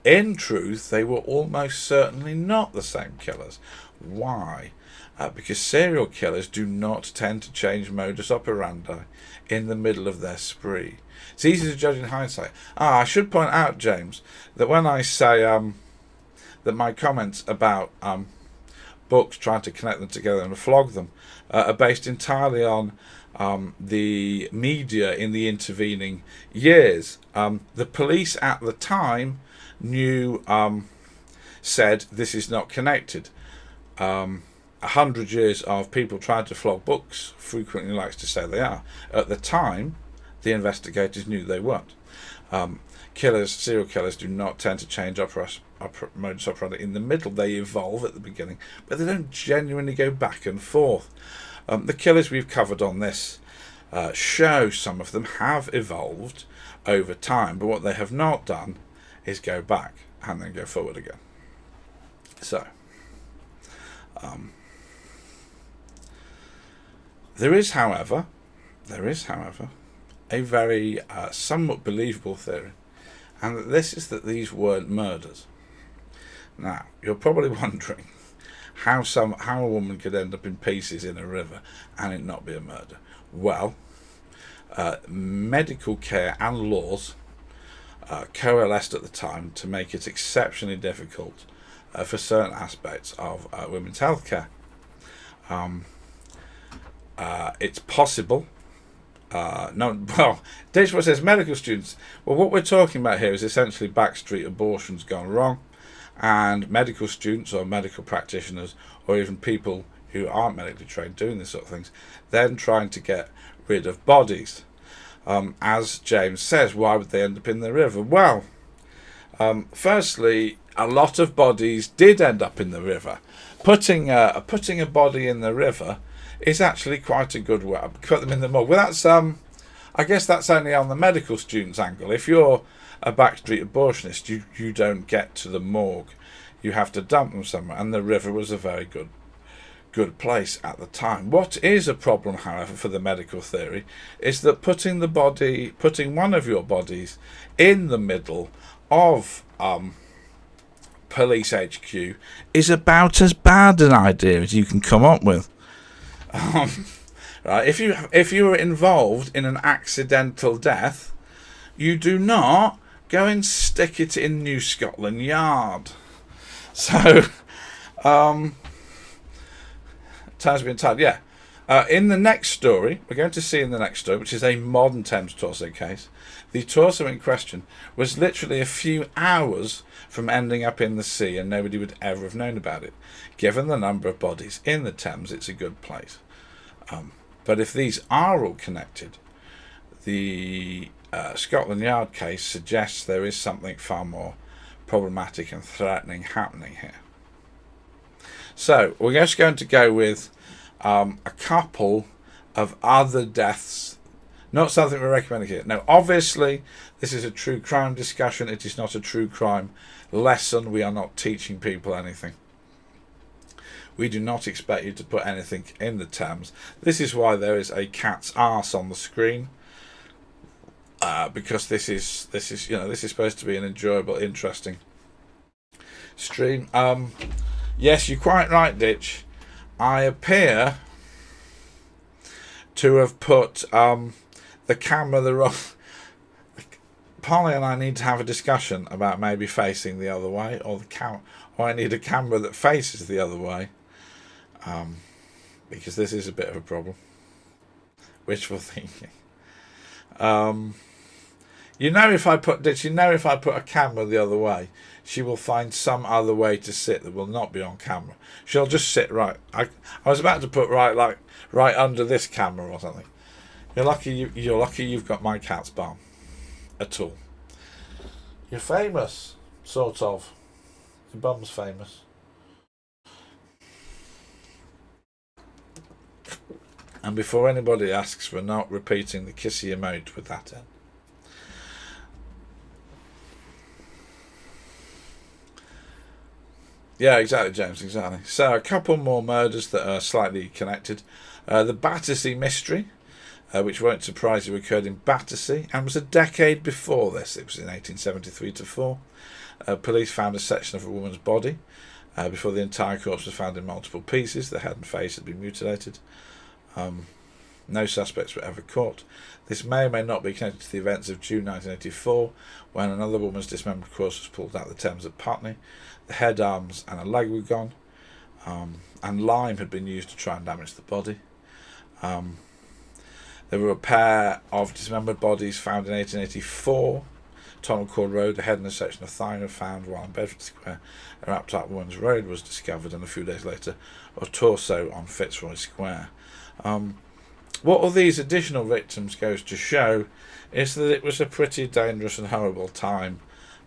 In truth, they were almost certainly not the same killers. Why? Because serial killers do not tend to change modus operandi in the middle of their spree. It's easy to judge in hindsight. I should point out, James, that when I say that my comments about books trying to connect them together and flog them are based entirely on the media in the intervening years. The police at the time said this is not connected. 100 years of people trying to flog books frequently likes to say they are. At the time, the investigators knew they weren't. Serial killers do not tend to change modus operandi in the middle. They evolve at the beginning, but they don't genuinely go back and forth. The killers we've covered on this show, some of them have evolved over time, but what they have not done is go back and then go forward again. So, there is, however, a very somewhat believable theory, and this is that these weren't murders. Now, you're probably wondering how a woman could end up in pieces in a river and it not be a murder. Well, medical care and laws coalesced at the time to make it exceptionally difficult for certain aspects of women's healthcare. It's possible. Dishwa says medical students. Well, what we're talking about here is essentially backstreet abortions gone wrong, and medical students or medical practitioners or even people who aren't medically trained doing this sort of things, then trying to get rid of bodies. As James says, why would they end up in the river? Well, firstly, a lot of bodies did end up in the river. Putting a body in the river is actually quite a good way. Put them in the morgue. Well, that's I guess that's only on the medical student's angle. If you're a backstreet abortionist, you don't get to the morgue. You have to dump them somewhere, and the river was a very good place at the time. What is a problem, however, for the medical theory is that putting one of your bodies in the middle of police HQ is about as bad an idea as you can come up with. Right? If you were involved in an accidental death, you do not go and stick it in New Scotland Yard. So, time's been tied. Yeah. In the next story, we're going to see in the next story, which is a modern Thames Torso case, the torso in question was literally a few hours from ending up in the sea, and nobody would ever have known about it. Given the number of bodies in the Thames, it's a good place. But if these are all connected, the Scotland Yard case suggests there is something far more problematic and threatening happening here. So we're just going to go with a couple of other deaths, not something we're recommending here. Now, obviously, this is a true crime discussion. It is not a true crime lesson. We are not teaching people anything. We do not expect you to put anything in the Thames. This is why there is a cat's arse on the screen, because this is supposed to be an enjoyable, interesting stream. Yes, you're quite right, Ditch. I appear to have put the camera the wrong. Polly and I need to have a discussion about maybe facing the other way, or I need a camera that faces the other way. Because this is a bit of a problem. Wishful thinking. If I put a camera the other way, she will find some other way to sit that will not be on camera. She'll just sit right. I was about to put right under this camera or something. You're lucky you've got my cat's balm at all. You're famous, sort of. Your bum's famous. And before anybody asks, we're not repeating the kissy emote with that in. Yeah, exactly, James, exactly. So, a couple more murders that are slightly connected. The Battersea mystery, which won't surprise you, occurred in Battersea and was a decade before this. It was in 1873-4. Police found a section of a woman's body before the entire corpse was found in multiple pieces. The head and face had been mutilated. No suspects were ever caught. This may or may not be connected to the events of June 1984, when another woman's dismembered corpse was pulled out of the Thames at Putney. The head, arms and a leg were gone, and lime had been used to try and damage the body. There were a pair of dismembered bodies found in 1884. Tunnel Court Road, a head and a section of thigh were found, while in Bedford Square, a wrapped up woman's road was discovered, and a few days later, a torso on Fitzroy Square. What all these additional victims goes to show is that it was a pretty dangerous and horrible time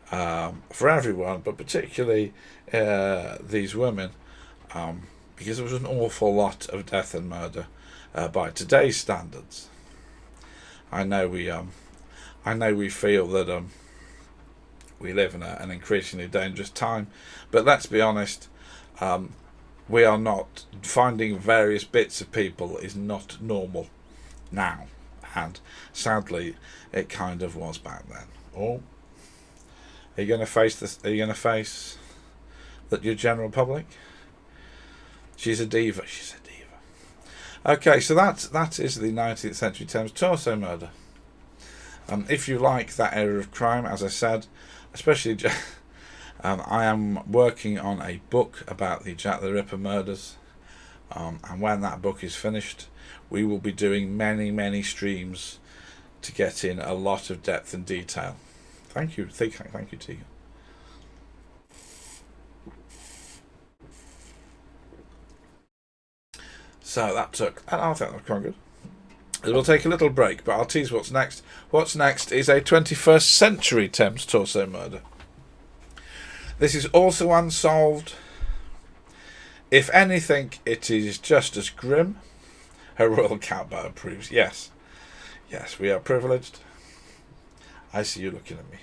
for everyone, but particularly these women, because there was an awful lot of death and murder by today's standards. I know we feel that we live in an increasingly dangerous time, but let's be honest. We are not finding various bits of people is not normal now, and sadly, it kind of was back then. Oh, are you going to face this? Are you going to face that your general public? She's a diva. She's a diva. Okay, so that is the 19th century Thames Torso murder. If you like that era of crime, as I said, especially. I am working on a book about the Jack the Ripper murders, and when that book is finished, we will be doing many streams to get in a lot of depth and detail. Thank you, Tegan. So I think that was quite good. We'll take a little break, but I'll tease what's next. What's next is a 21st century Thames Torso murder. This is also unsolved. If anything, it is just as grim. Her Royal Catbird approves. Yes. Yes, we are privileged. I see you looking at me.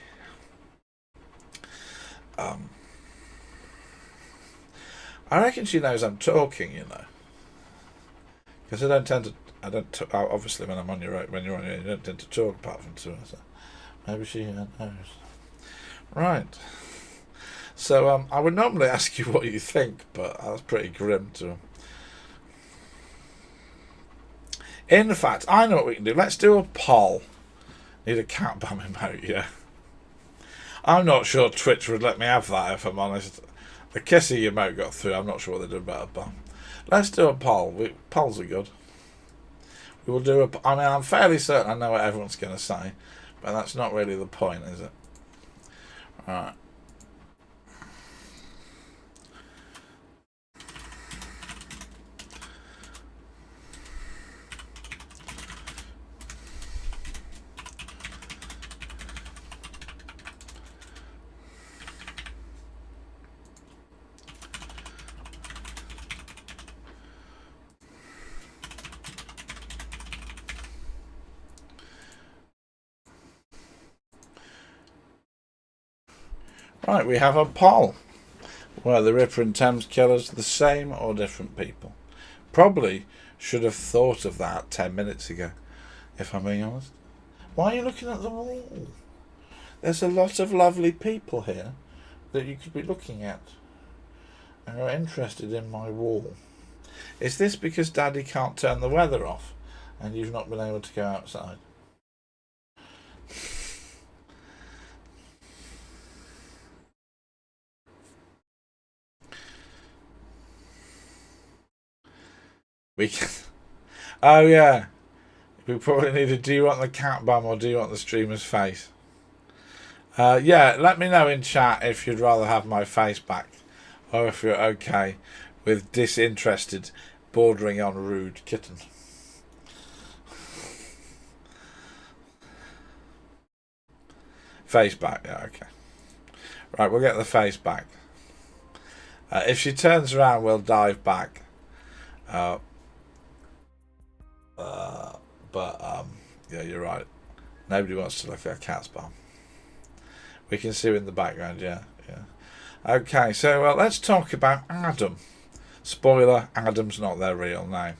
I reckon she knows I'm talking, you know, because I don't tend to. Obviously, when I'm on your own, when you're on your own, you don't tend to talk apart from to her. So maybe she knows. Right. So I would normally ask you what you think, but I was pretty grim to. In fact, I know what we can do. Let's do a poll. Need a cat bomb emote, yeah. I'm not sure Twitch would let me have that, if I'm honest. The kissy emote got through. I'm not sure what they did about a bomb. Let's do a poll. Polls are good. We will do I mean, I'm fairly certain I know what everyone's going to say, but that's not really the point, is it? Alright. Right, we have a poll. Were the Ripper and Thames killers the same or different people? Probably should have thought of that 10 minutes ago, if I'm being honest. Why are you looking at the wall? There's a lot of lovely people here that you could be looking at and are interested in my wall. Is this because Daddy can't turn the weather off and you've not been able to go outside? We can. Oh yeah. We probably need to. Do you want the cat bum or do you want the streamer's face? Yeah, let me know in chat if you'd rather have my face back, or if you're okay with disinterested, bordering on rude kitten. Face back, yeah, okay. Right, we'll get the face back. If she turns around, we'll dive back. Yeah, you're right. Nobody wants to look at a cat's bum. We can see her in the background, yeah. Okay, so let's talk about Adam. Spoiler, Adam's not their real name.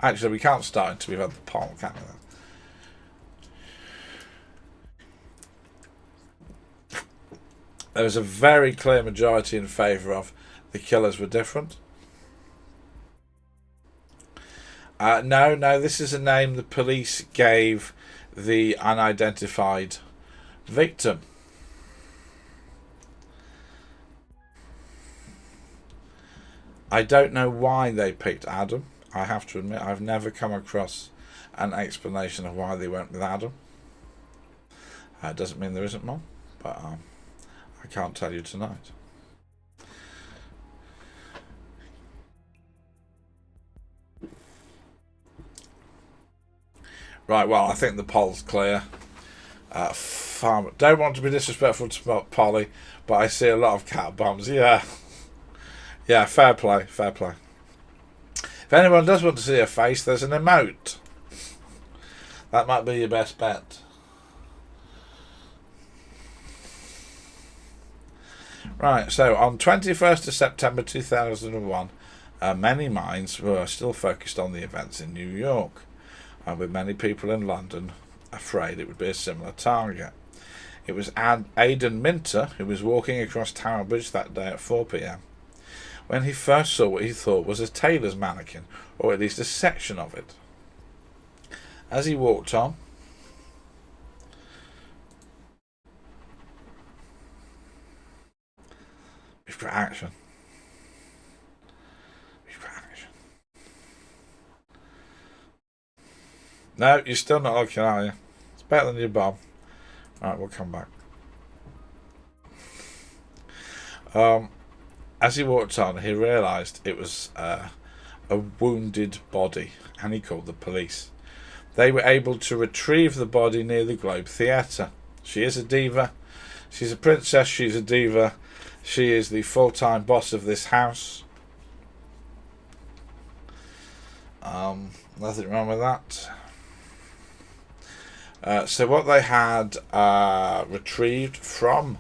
Actually, we can't start until we've had the poll, can we? There was a very clear majority in favour of the killers were different. No, this is a name the police gave the unidentified victim. I don't know why they picked Adam. I have to admit, I've never come across an explanation of why they went with Adam. It doesn't mean there isn't one, but I can't tell you tonight. Right, well, I think the poll's clear. Don't want to be disrespectful to Polly, but I see a lot of cat bombs. Yeah, fair play. If anyone does want to see a face, there's an emote. That might be your best bet. Right, so on 21st of September 2001, many minds were still focused on the events in New York, and with many people in London afraid it would be a similar target. It was Aidan Minter who was walking across Tower Bridge that day at 4 p.m. when he first saw what he thought was a tailor's mannequin, or at least a section of it. As he walked on, we've got action. No, you're still not looking, are you? It's better than your bomb. Alright, we'll come back. As he walked on, he realised it was a wounded body, and he called the police. They were able to retrieve the body near the Globe Theatre. She is a diva. She's a princess. She's a diva. She is the full-time boss of this house. Nothing wrong with that. So what they had retrieved from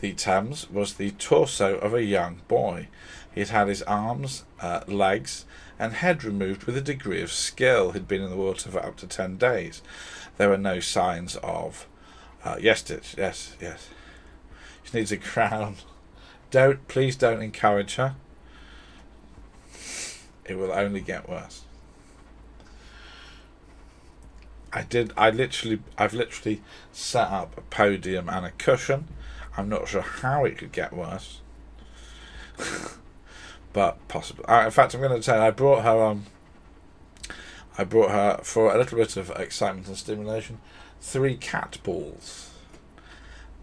the Thames was the torso of a young boy. He had had his arms, legs and head removed with a degree of skill. He'd been in the water for up to 10 days. There were no signs of... yes, Ditch, yes. She needs a crown. Please don't encourage her. It will only get worse. I've literally set up a podium and a cushion. I'm not sure how it could get worse. But possibly. In fact, I'm going to tell you, I brought her for a little bit of excitement and stimulation 3 cat balls.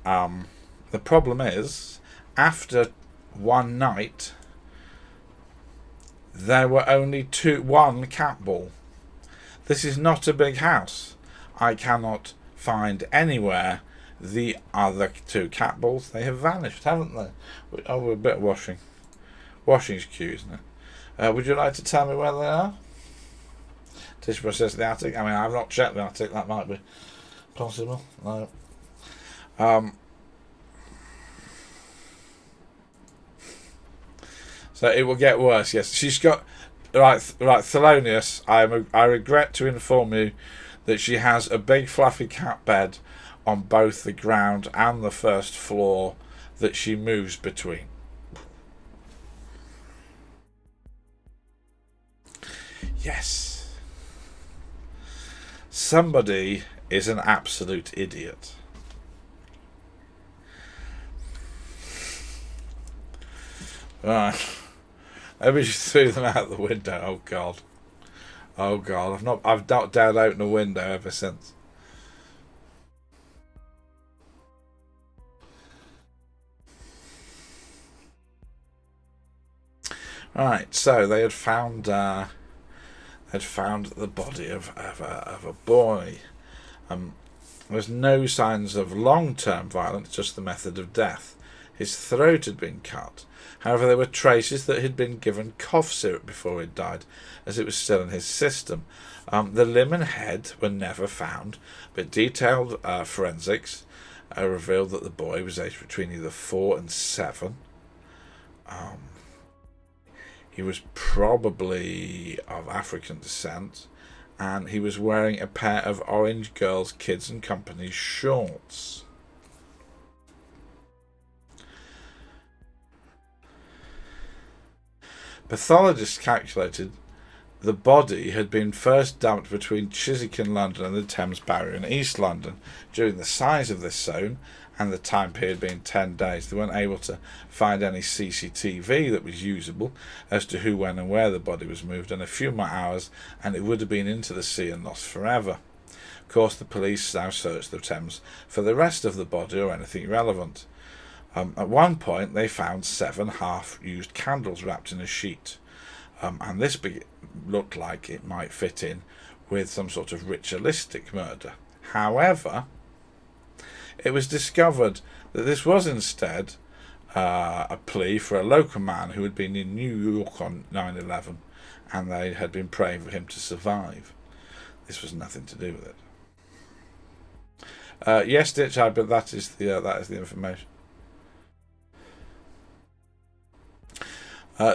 The problem is, after one night, there were only one cat ball. This is not a big house. I cannot find anywhere the other 2 cat balls. They have vanished, haven't they? Oh, a bit of washing. Washing's cute, isn't it? Would you like to tell me where they are? Tishbro says the attic. I mean, I've not checked the attic. That might be possible. No. So it will get worse. Yes, she's got right. Thelonious. I regret to inform you that she has a big fluffy cat bed on both the ground and the first floor that she moves between. Yes. Somebody is an absolute idiot. Right. Maybe she threw them out the window. Oh God. I've not dared open a window ever since. Right, so they had found the body of a boy. There was no signs of long-term violence, just the method of death. His throat had been cut. However, there were traces that he'd been given cough syrup before he died, as it was still in his system. The limb and head were never found, but detailed forensics revealed that the boy was aged between either 4 and 7. He was probably of African descent, and he was wearing a pair of orange girls' kids and company shorts. Pathologists calculated the body had been first dumped between Chiswick in London and the Thames Barrier in East London. During the size of this zone and the time period being 10 days, they weren't able to find any CCTV that was usable as to who, when and where the body was moved, and a few more hours and it would have been into the sea and lost forever. Of course, the police now searched the Thames for the rest of the body or anything relevant. At one point, they found 7 half-used candles wrapped in a sheet, and this looked like it might fit in with some sort of ritualistic murder. However, it was discovered that this was instead a plea for a local man who had been in New York on 9/11, and they had been praying for him to survive. This was nothing to do with it. Yes, Ditch, but that is the information.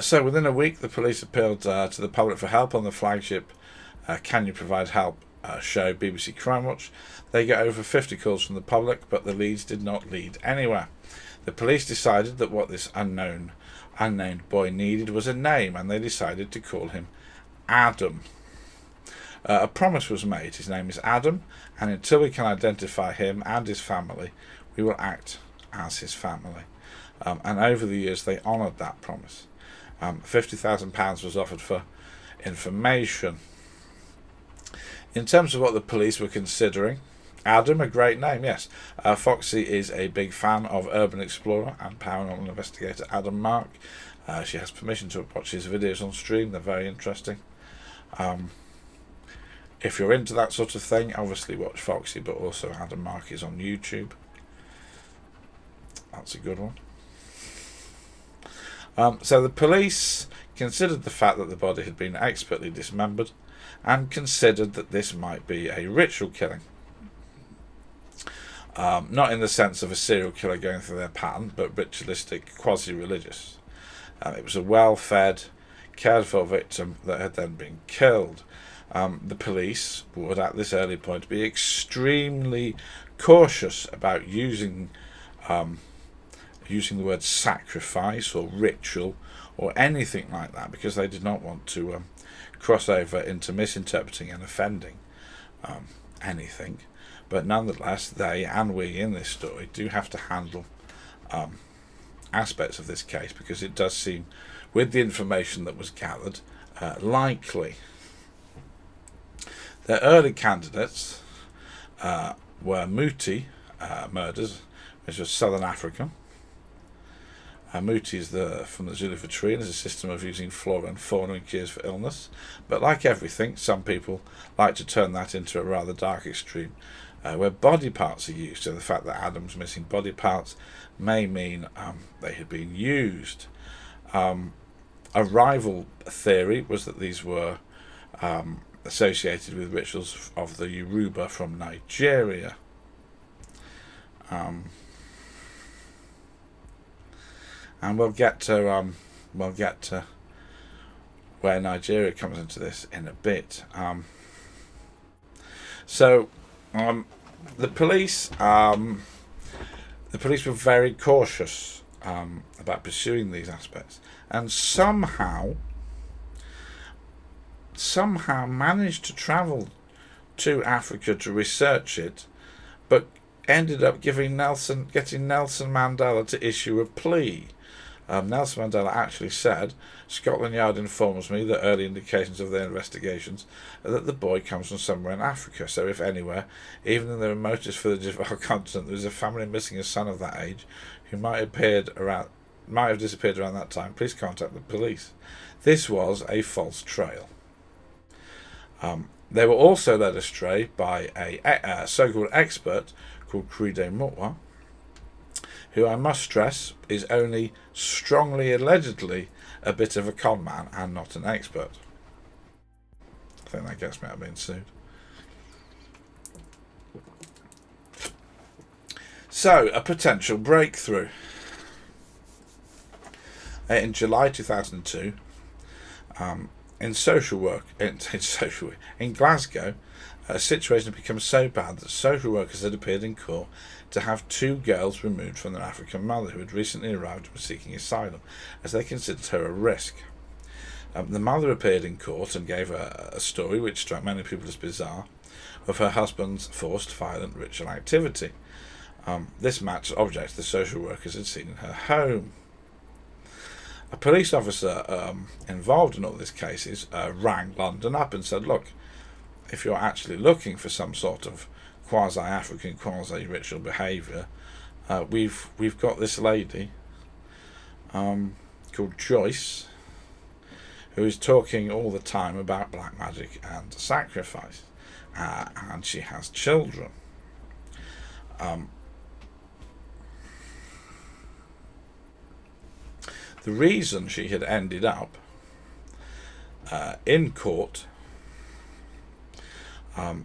So within a week, the police appealed to the public for help on the flagship Can You Provide Help show BBC Crime Watch. They got over 50 calls from the public, but the leads did not lead anywhere. The police decided that what this unnamed boy needed was a name, and they decided to call him Adam. A promise was made. His name is Adam, and until we can identify him and his family, we will act as his family. And over the years, they honoured that promise. £50,000 was offered for information. In terms of what the police were considering, Adam, a great name, yes. Foxy is a big fan of urban explorer and paranormal investigator Adam Mark. She has permission to watch his videos on stream. They're very interesting. If you're into that sort of thing, obviously watch Foxy, but also Adam Mark is on YouTube. That's a good one. So the police considered the fact that the body had been expertly dismembered, and considered that this might be a ritual killing. Not in the sense of a serial killer going through their pattern, but ritualistic, quasi-religious. It was a well-fed, cared-for victim that had then been killed. The police would, at this early point, be extremely cautious about using the word sacrifice or ritual or anything like that, because they did not want to cross over into misinterpreting and offending anything. But nonetheless, they and we in this story do have to handle aspects of this case, because it does seem, with the information that was gathered, likely. Their early candidates were Muti murders, which was Southern Africa. Muti is from the Zulu for tree, and is a system of using flora and fauna in cures for illness. But like everything, some people like to turn that into a rather dark extreme, where body parts are used. So the fact that Adam's missing body parts may mean they had been used. A rival theory was that these were associated with rituals of the Yoruba from Nigeria. And we'll get to where Nigeria comes into this in a bit. The police were very cautious about pursuing these aspects, and somehow managed to travel to Africa to research it, but ended up getting Nelson Mandela to issue a plea. Nelson Mandela actually said, "Scotland Yard informs me that early indications of their investigations are that the boy comes from somewhere in Africa. So if anywhere, even in the remotest village of our continent, there is a family missing a son of that age who might have disappeared around that time, please contact the police." This was a false trail. They were also led astray by a so-called expert called Crede Motwa, who I must stress is only strongly allegedly a bit of a con man and not an expert. I think that gets me out of being sued. So, a potential breakthrough. In July 2002, in Glasgow, a situation had become so bad that social workers had appeared in court to have two girls removed from their African mother who had recently arrived and was seeking asylum, as they considered her a risk. The mother appeared in court and gave a story which struck many people as bizarre, of her husband's forced, violent, ritual activity. This matched objects the social workers had seen in her home. A police officer involved in all these cases rang London up and said, "Look, if you're actually looking for some sort of quasi-African, quasi-ritual behaviour, we've got this lady called Joyce, who is talking all the time about black magic and sacrifice, and she has children." The reason she had ended up in court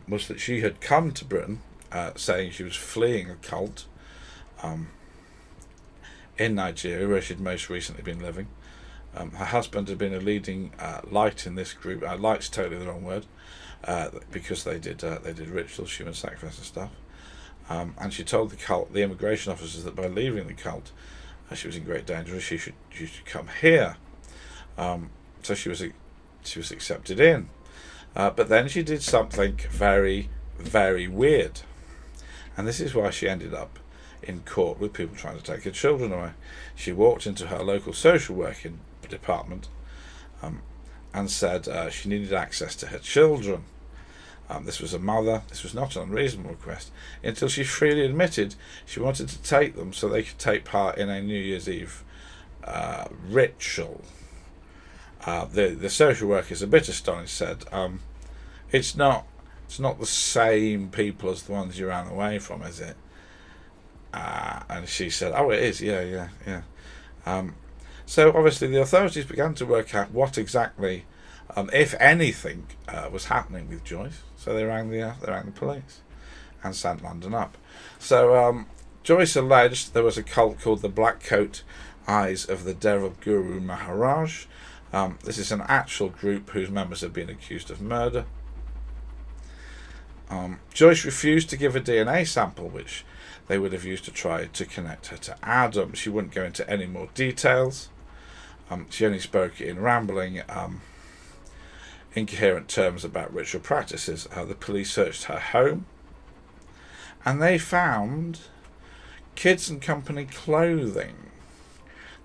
was that she had come to Britain saying she was fleeing a cult in Nigeria, where she'd most recently been living. Her husband had been a leading light in this group. Light's totally the wrong word, because they did rituals, human sacrifice and stuff. And she told the immigration officers that by leaving the cult, she was in great danger. She should come here. So she was accepted in. But then she did something very, very weird, and this is why she ended up in court with people trying to take her children away. She walked into her local social working department and said she needed access to her children. This was a mother. This was not an unreasonable request, until she freely admitted she wanted to take them so they could take part in a New Year's Eve ritual. The social workers, a bit astonished, said, it's not the same people as the ones you ran away from, is it?" And she said, "Oh, it is, yeah. So obviously the authorities began to work out what exactly, if anything, was happening with Joyce. So they rang the police and sent London up. So Joyce alleged there was a cult called the Black Coat Eyes of the Devil Guru Maharaj. This is an actual group whose members have been accused of murder. Joyce refused to give a DNA sample, which they would have used to try to connect her to Adam. She wouldn't go into any more details. She only spoke in rambling, incoherent terms about ritual practices. The police searched her home, and they found Kids and Company clothing.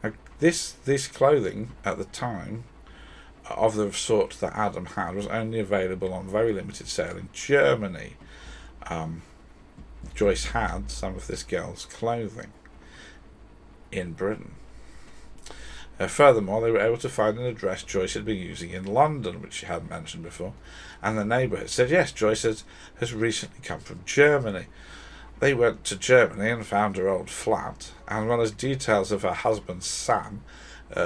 Now, this clothing at the time, of the sort that Adam had, was only available on very limited sale in Germany. Joyce had some of this girl's clothing in Britain. Furthermore, they were able to find an address Joyce had been using in London, which she hadn't mentioned before, and the neighbourhood said, yes, Joyce has recently come from Germany. They went to Germany and found her old flat, as well as details of her husband Sam,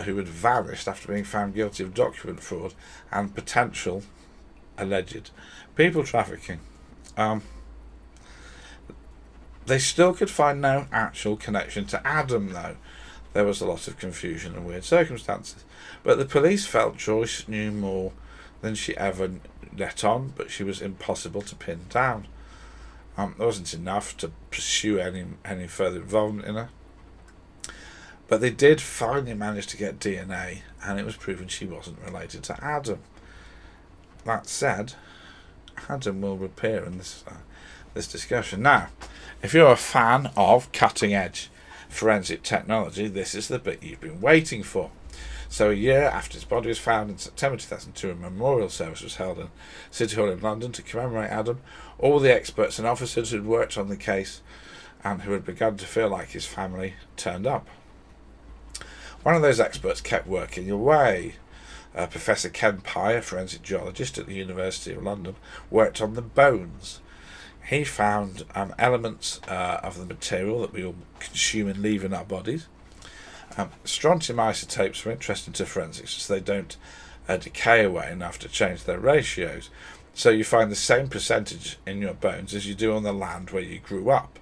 who had vanished after being found guilty of document fraud and potential alleged people trafficking. They still could find no actual connection to Adam, though. There was a lot of confusion and weird circumstances. But the police felt Joyce knew more than she ever let on, but she was impossible to pin down. There wasn't enough to pursue any further involvement in her. But they did finally manage to get DNA, and it was proven she wasn't related to Adam. That said, Adam will appear in this discussion. Now, if you're a fan of cutting-edge forensic technology, this is the bit you've been waiting for. So a year after his body was found in September 2002, a memorial service was held in City Hall in London to commemorate Adam. All the experts and officers who had worked on the case and who had begun to feel like his family turned up. One of those experts kept working away. Professor Ken Pye, a forensic geologist at the University of London, worked on the bones. He found elements of the material that we all consume and leave in our bodies. Strontium isotopes are interesting to forensics, as they don't decay away enough to change their ratios. So you find the same percentage in your bones as you do on the land where you grew up.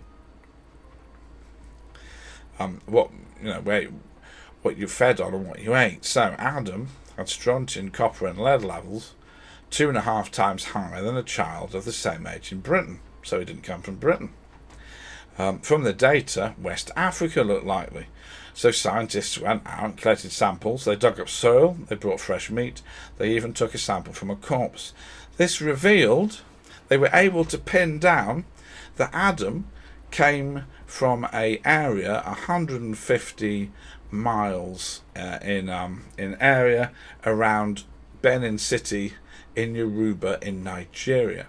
What you fed on and what you ate. So Adam had strontium, copper and lead levels 2.5 times higher than a child of the same age in Britain. So he didn't come from Britain. From the data, West Africa looked likely. So scientists went out and collected samples. They dug up soil, they brought fresh meat, they even took a sample from a corpse. This revealed they were able to pin down that Adam came from an area 150 miles in area around Benin City in Yoruba in Nigeria.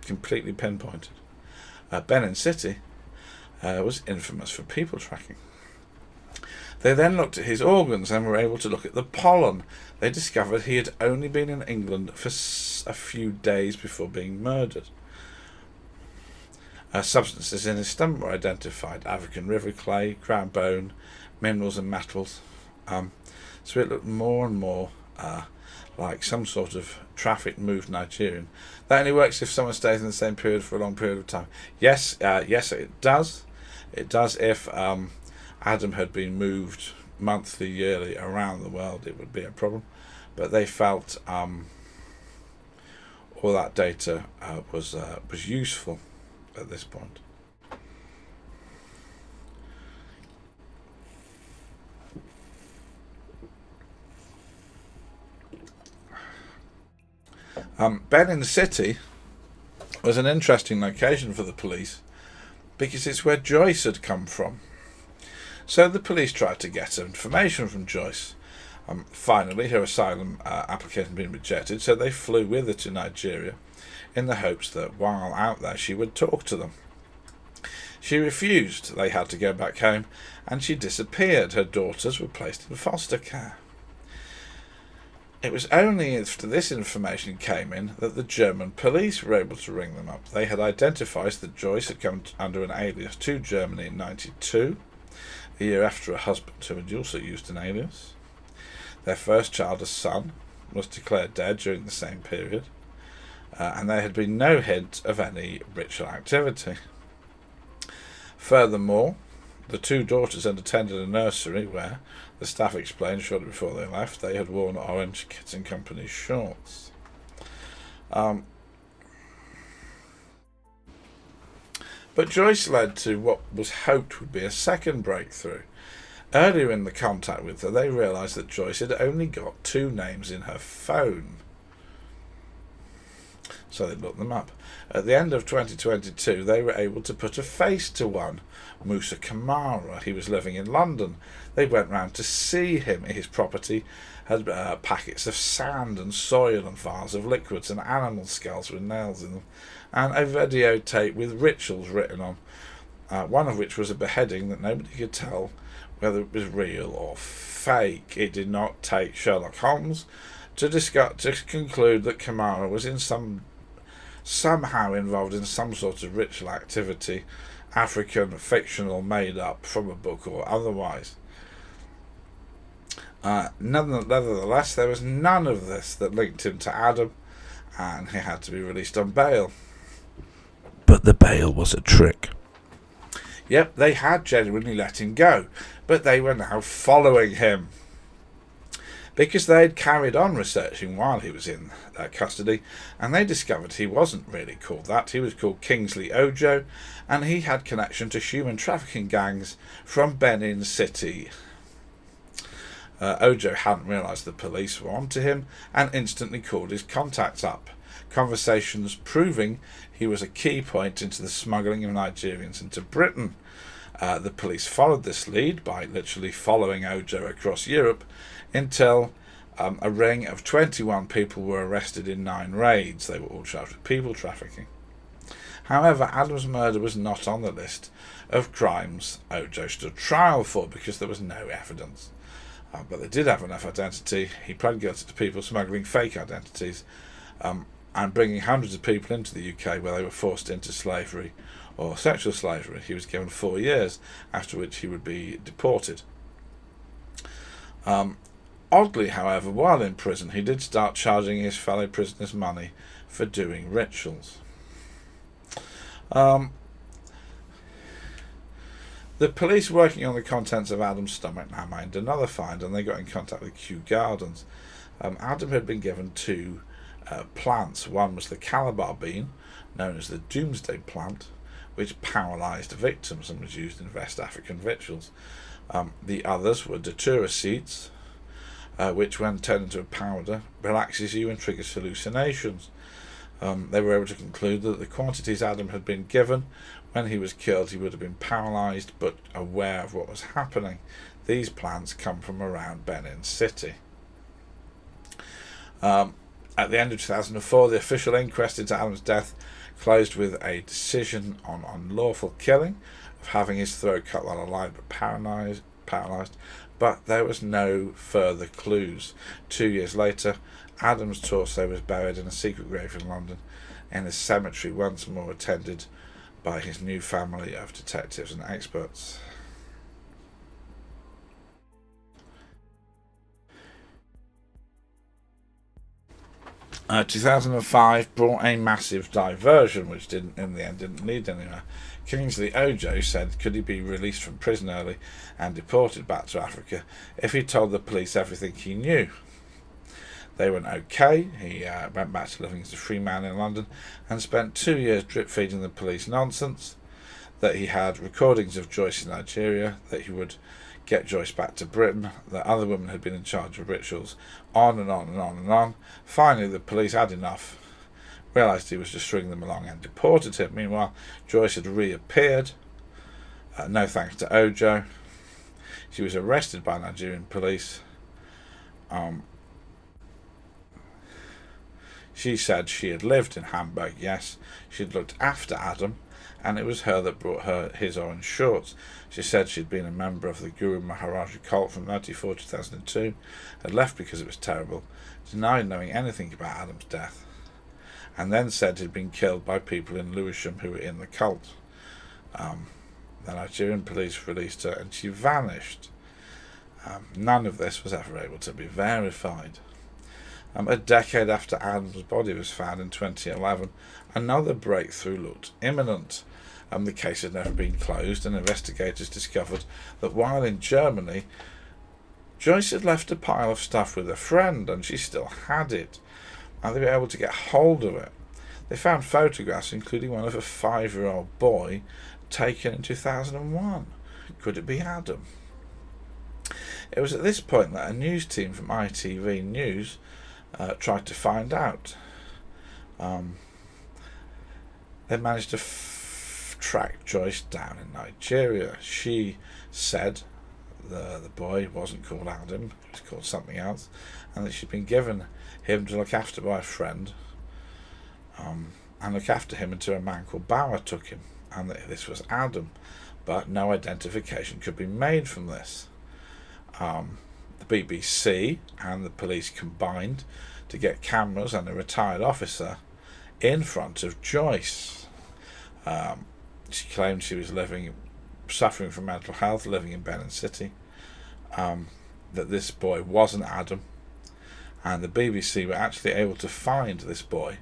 Completely pinpointed. Benin City was infamous for people tracking. They then looked at his organs and were able to look at the pollen. They discovered he had only been in England for a few days before being murdered. Substances in his stomach were identified: African river clay, crown bone, minerals and metals. So it looked more and more like some sort of traffic moved Nigerian. That only works if someone stays in the same period for a long period of time. Yes, it does. It does if Adam had been moved monthly, yearly around the world, it would be a problem. But they felt all that data was useful at this point. Benin City was an interesting location for the police because it's where Joyce had come from. So the police tried to get information from Joyce. Finally, her asylum application had been rejected, so they flew with her to Nigeria in the hopes that while out there she would talk to them. She refused. They had to go back home, and she disappeared. Her daughters were placed in foster care. It was only after this information came in that the German police were able to ring them up. They had identified that Joyce had come under an alias to Germany in 1992. a year after a husband who had also used an alias. Their first child, a son, was declared dead during the same period, and there had been no hint of any ritual activity. Furthermore, the two daughters had attended a nursery where, the staff explained shortly before they left, they had worn orange Kit and Company shorts. But Joyce led to what was hoped would be a second breakthrough. Earlier in the contact with her, they realised that Joyce had only got two names in her phone. So they looked them up. At the end of 2022, they were able to put a face to one, Musa Kamara. He was living in London. They went round to see him. His property had packets of sand and soil and vials of liquids and animal skulls with nails in them, and a videotape with rituals written on, one of which was a beheading that nobody could tell whether it was real or fake. It did not take Sherlock Holmes to conclude that Kamara was somehow involved in some sort of ritual activity, African, fictional, made up from a book or otherwise. Nevertheless, there was none of this that linked him to Adam, and he had to be released on bail. But the bail was a trick. Yep, they had genuinely let him go, but they were now following him, because they had carried on researching while he was in custody, and they discovered he wasn't really called that. He was called Kingsley Ojo, and he had connection to human trafficking gangs from Benin City. Ojo hadn't realised the police were onto him and instantly called his contacts up. Conversations proving he was a key point into the smuggling of Nigerians into Britain. The police followed this lead by literally following Ojo across Europe until a ring of 21 people were arrested in 9 raids. They were all charged with people trafficking. However, Adam's murder was not on the list of crimes Ojo stood trial for because there was no evidence. But they did have enough identity. He pled guilty to people smuggling fake identities and bringing hundreds of people into the UK where they were forced into slavery or sexual slavery. He was given 4 years, after which he would be deported. Oddly, however, while in prison, he did start charging his fellow prisoners money for doing rituals. The police working on the contents of Adam's stomach now made another find, and they got in contact with Kew Gardens. Adam had been given 2 plants. One was the Calabar bean, known as the Doomsday plant, which paralysed victims and was used in West African rituals. The others were Datura seeds, which when turned into a powder relaxes you and triggers hallucinations. They were able to conclude that the quantities Adam had been given when he was killed, he would have been paralysed but aware of what was happening. These plants come from around Benin City. At the end of 2004, the official inquest into Adam's death closed with a decision on unlawful killing, of having his throat cut while alive but paralysed, but there was no further clues. 2 years later, Adam's torso was buried in a secret grave in London, in a cemetery once more attended by his new family of detectives and experts. 2005 brought a massive diversion, which in the end didn't lead anywhere. Kingsley Ojo said could he be released from prison early and deported back to Africa if he told the police everything he knew. They went okay. He went back to living as a free man in London and spent 2 years drip feeding the police nonsense, that he had recordings of Joyce in Nigeria, that he would get Joyce back to Britain, that other women had been in charge of rituals, on and on and on and on. Finally, the police had enough, realised he was just stringing them along and deported him. Meanwhile, Joyce had reappeared, no thanks to Ojo. She was arrested by Nigerian police. She said she had lived in Hamburg, yes, she had looked after Adam, and it was her that brought her his orange shorts. She said she'd been a member of the Guru Maharaja cult from 1994 to 2002, had left because it was terrible, denied knowing anything about Adam's death, and then said he'd been killed by people in Lewisham who were in the cult. The Nigerian police released her and she vanished. None of this was ever able to be verified. A decade after Adam's body was found in 2011, another breakthrough looked imminent. The case had never been closed, and investigators discovered that while in Germany, Joyce had left a pile of stuff with a friend, and she still had it. And they were able to get hold of it. They found photographs, including one of a 5-year-old boy, taken in 2001. Could it be Adam? It was at this point that a news team from ITV News tried to find out. They managed to track Joyce down in Nigeria. She said the boy wasn't called Adam, he was called something else, and that she'd been given him to look after by a friend, and look after him until a man called Bauer took him, and that this was Adam, but no identification could be made from this. The BBC and the police combined to get cameras and a retired officer in front of Joyce. She claimed she was suffering from mental health, living in Benin City, that this boy wasn't Adam, and the BBC were actually able to find this boy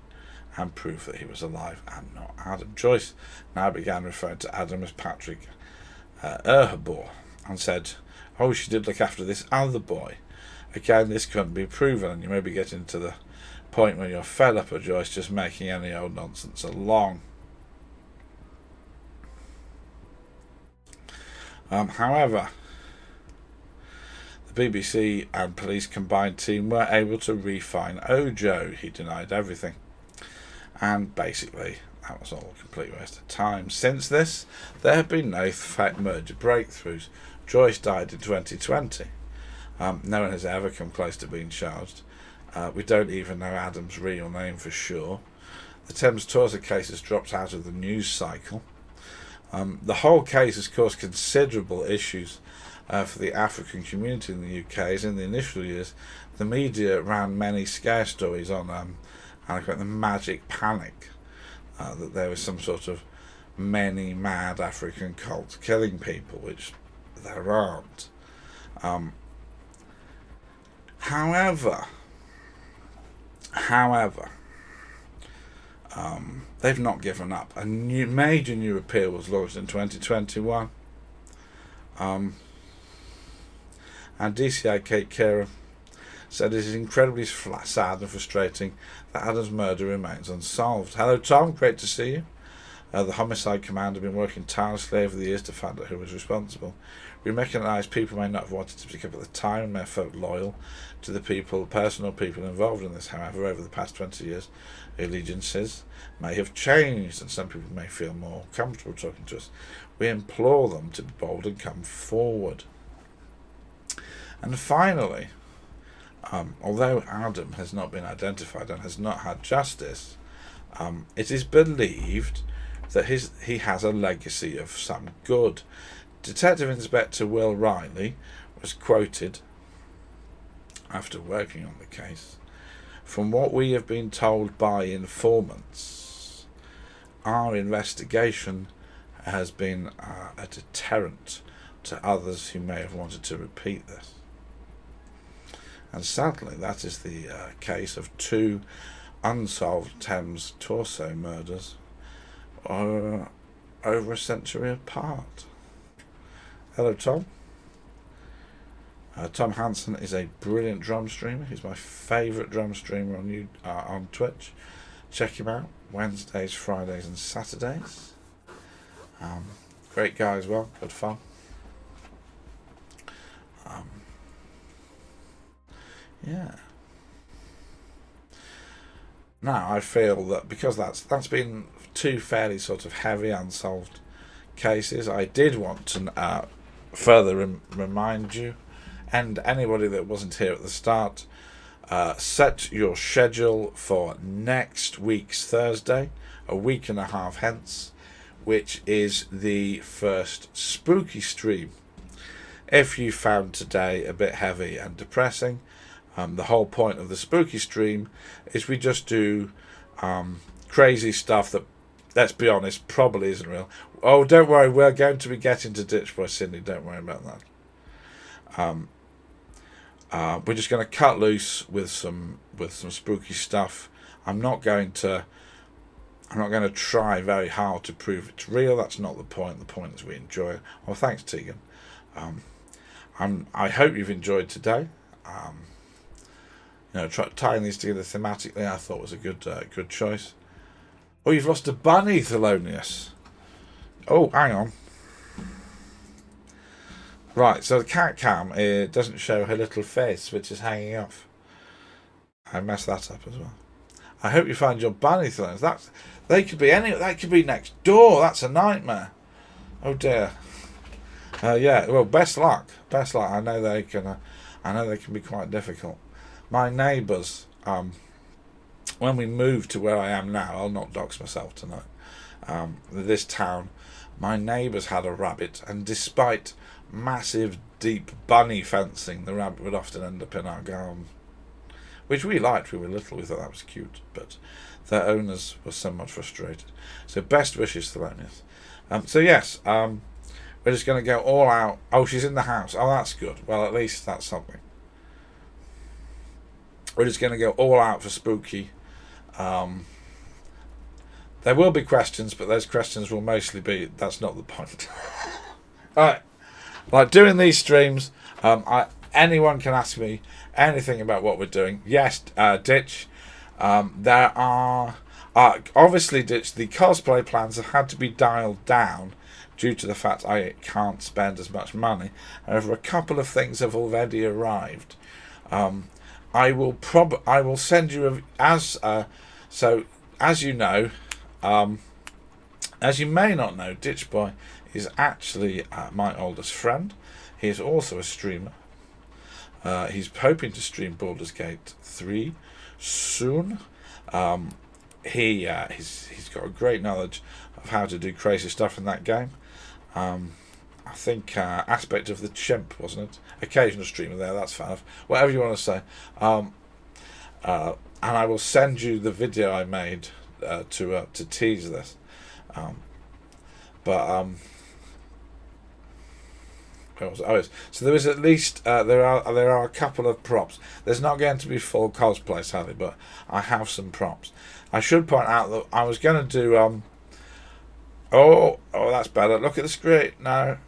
and prove that he was alive and not Adam. Joyce now began referring to Adam as Patrick Erhabor, and said, "Oh, she did look after this other boy." Again, this couldn't be proven, and you may be getting to the point where you're fed up of Joyce just making any old nonsense along. However, the BBC and police combined team were able to re-fine Ojo. He denied everything, and basically that was all a complete waste of time. Since this, there have been no murder breakthroughs. Joyce died in 2020. No one has ever come close to being charged. We don't even know Adam's real name for sure. The Thames Torso case has dropped out of the news cycle. The whole case has caused considerable issues for the African community in the UK, as in the initial years the media ran many scare stories on the magic panic, that there was some sort of many mad African cult killing people, which there aren't. However, they've not given up. A major new appeal was launched in 2021, and DCI Kate Kira said it is incredibly sad and frustrating that Adam's murder remains unsolved. Hello Tom, great to see you. The homicide command have been working tirelessly over the years to find out who was responsible. We recognise people may not have wanted to speak up at the time and may have felt loyal to the personal people involved in this. However, over the past 20 years, allegiances may have changed and some people may feel more comfortable talking to us. We implore them to be bold and come forward. And finally, although Adam has not been identified and has not had justice, it is believed that he has a legacy of some good. Detective Inspector Will Riley was quoted after working on the case: "From what we have been told by informants, our investigation has been a deterrent to others who may have wanted to repeat this." And sadly, that is the case of 2 unsolved Thames Torso murders over a century apart. Hello Tom. Tom Hansen is a brilliant drum streamer. He's my favourite drum streamer on Twitch. Check him out. Wednesdays, Fridays and Saturdays. Great guy as well. Good fun. Yeah. Now I feel that because that's been 2 fairly sort of heavy unsolved cases, I did want to further remind you, and anybody that wasn't here at the start, set your schedule for next week's Thursday, a week and a half hence, which is the first spooky stream. If you found today a bit heavy and depressing, the whole point of the spooky stream is we just do crazy stuff that let's be honest, probably isn't real. Oh, don't worry, we're going to be getting to Ditch Boy Sydney. Don't worry about that. We're just going to cut loose with some spooky stuff. I'm not going to try very hard to prove it's real. That's not the point. The point is we enjoy it. Well, thanks, Tegan. I hope you've enjoyed today. Tying these together thematically, I thought was a good choice. Oh, you've lost a bunny, Thelonious. Oh, hang on. Right, so the cat cam, it doesn't show her little face, which is hanging off. I messed that up as well. I hope you find your bunny, Thelonious. They could be That could be next door. That's a nightmare. Oh dear. Yeah. Well, best luck. Best luck. I know they can. I know they can be quite difficult. My neighbours. When we moved to where I am now, I'll not dox myself tonight. This town, my neighbours had a rabbit, and despite massive, deep bunny fencing, the rabbit would often end up in our garden, which we liked. We were little. We thought that was cute, but their owners were somewhat frustrated. So best wishes, Thelonious. So yes, we're just going to go all out. Oh, she's in the house. Oh, that's good. Well, at least that's something. We're just going to go all out for spooky. There will be questions, but those questions will mostly be, that's not the point. Alright. Like doing these streams, anyone can ask me anything about what we're doing. Yes, Ditch. There are obviously, Ditch, the cosplay plans have had to be dialed down due to the fact I can't spend as much money. However, a couple of things have already arrived. I will send you as you know, as you may not know, Ditch Boy is actually my oldest friend. He is also a streamer. He's hoping to stream Baldur's Gate 3 soon. He's got a great knowledge of how to do crazy stuff in that game. I think aspect of the chimp, wasn't it? Occasional streamer there, that's fair enough. Whatever you want to say. And I will send you the video I made to tease this. So there is at least there are a couple of props. There's not going to be full cosplay, sadly, but I have some props. I should point out that I was going to do oh, that's better. Look at the screen. No.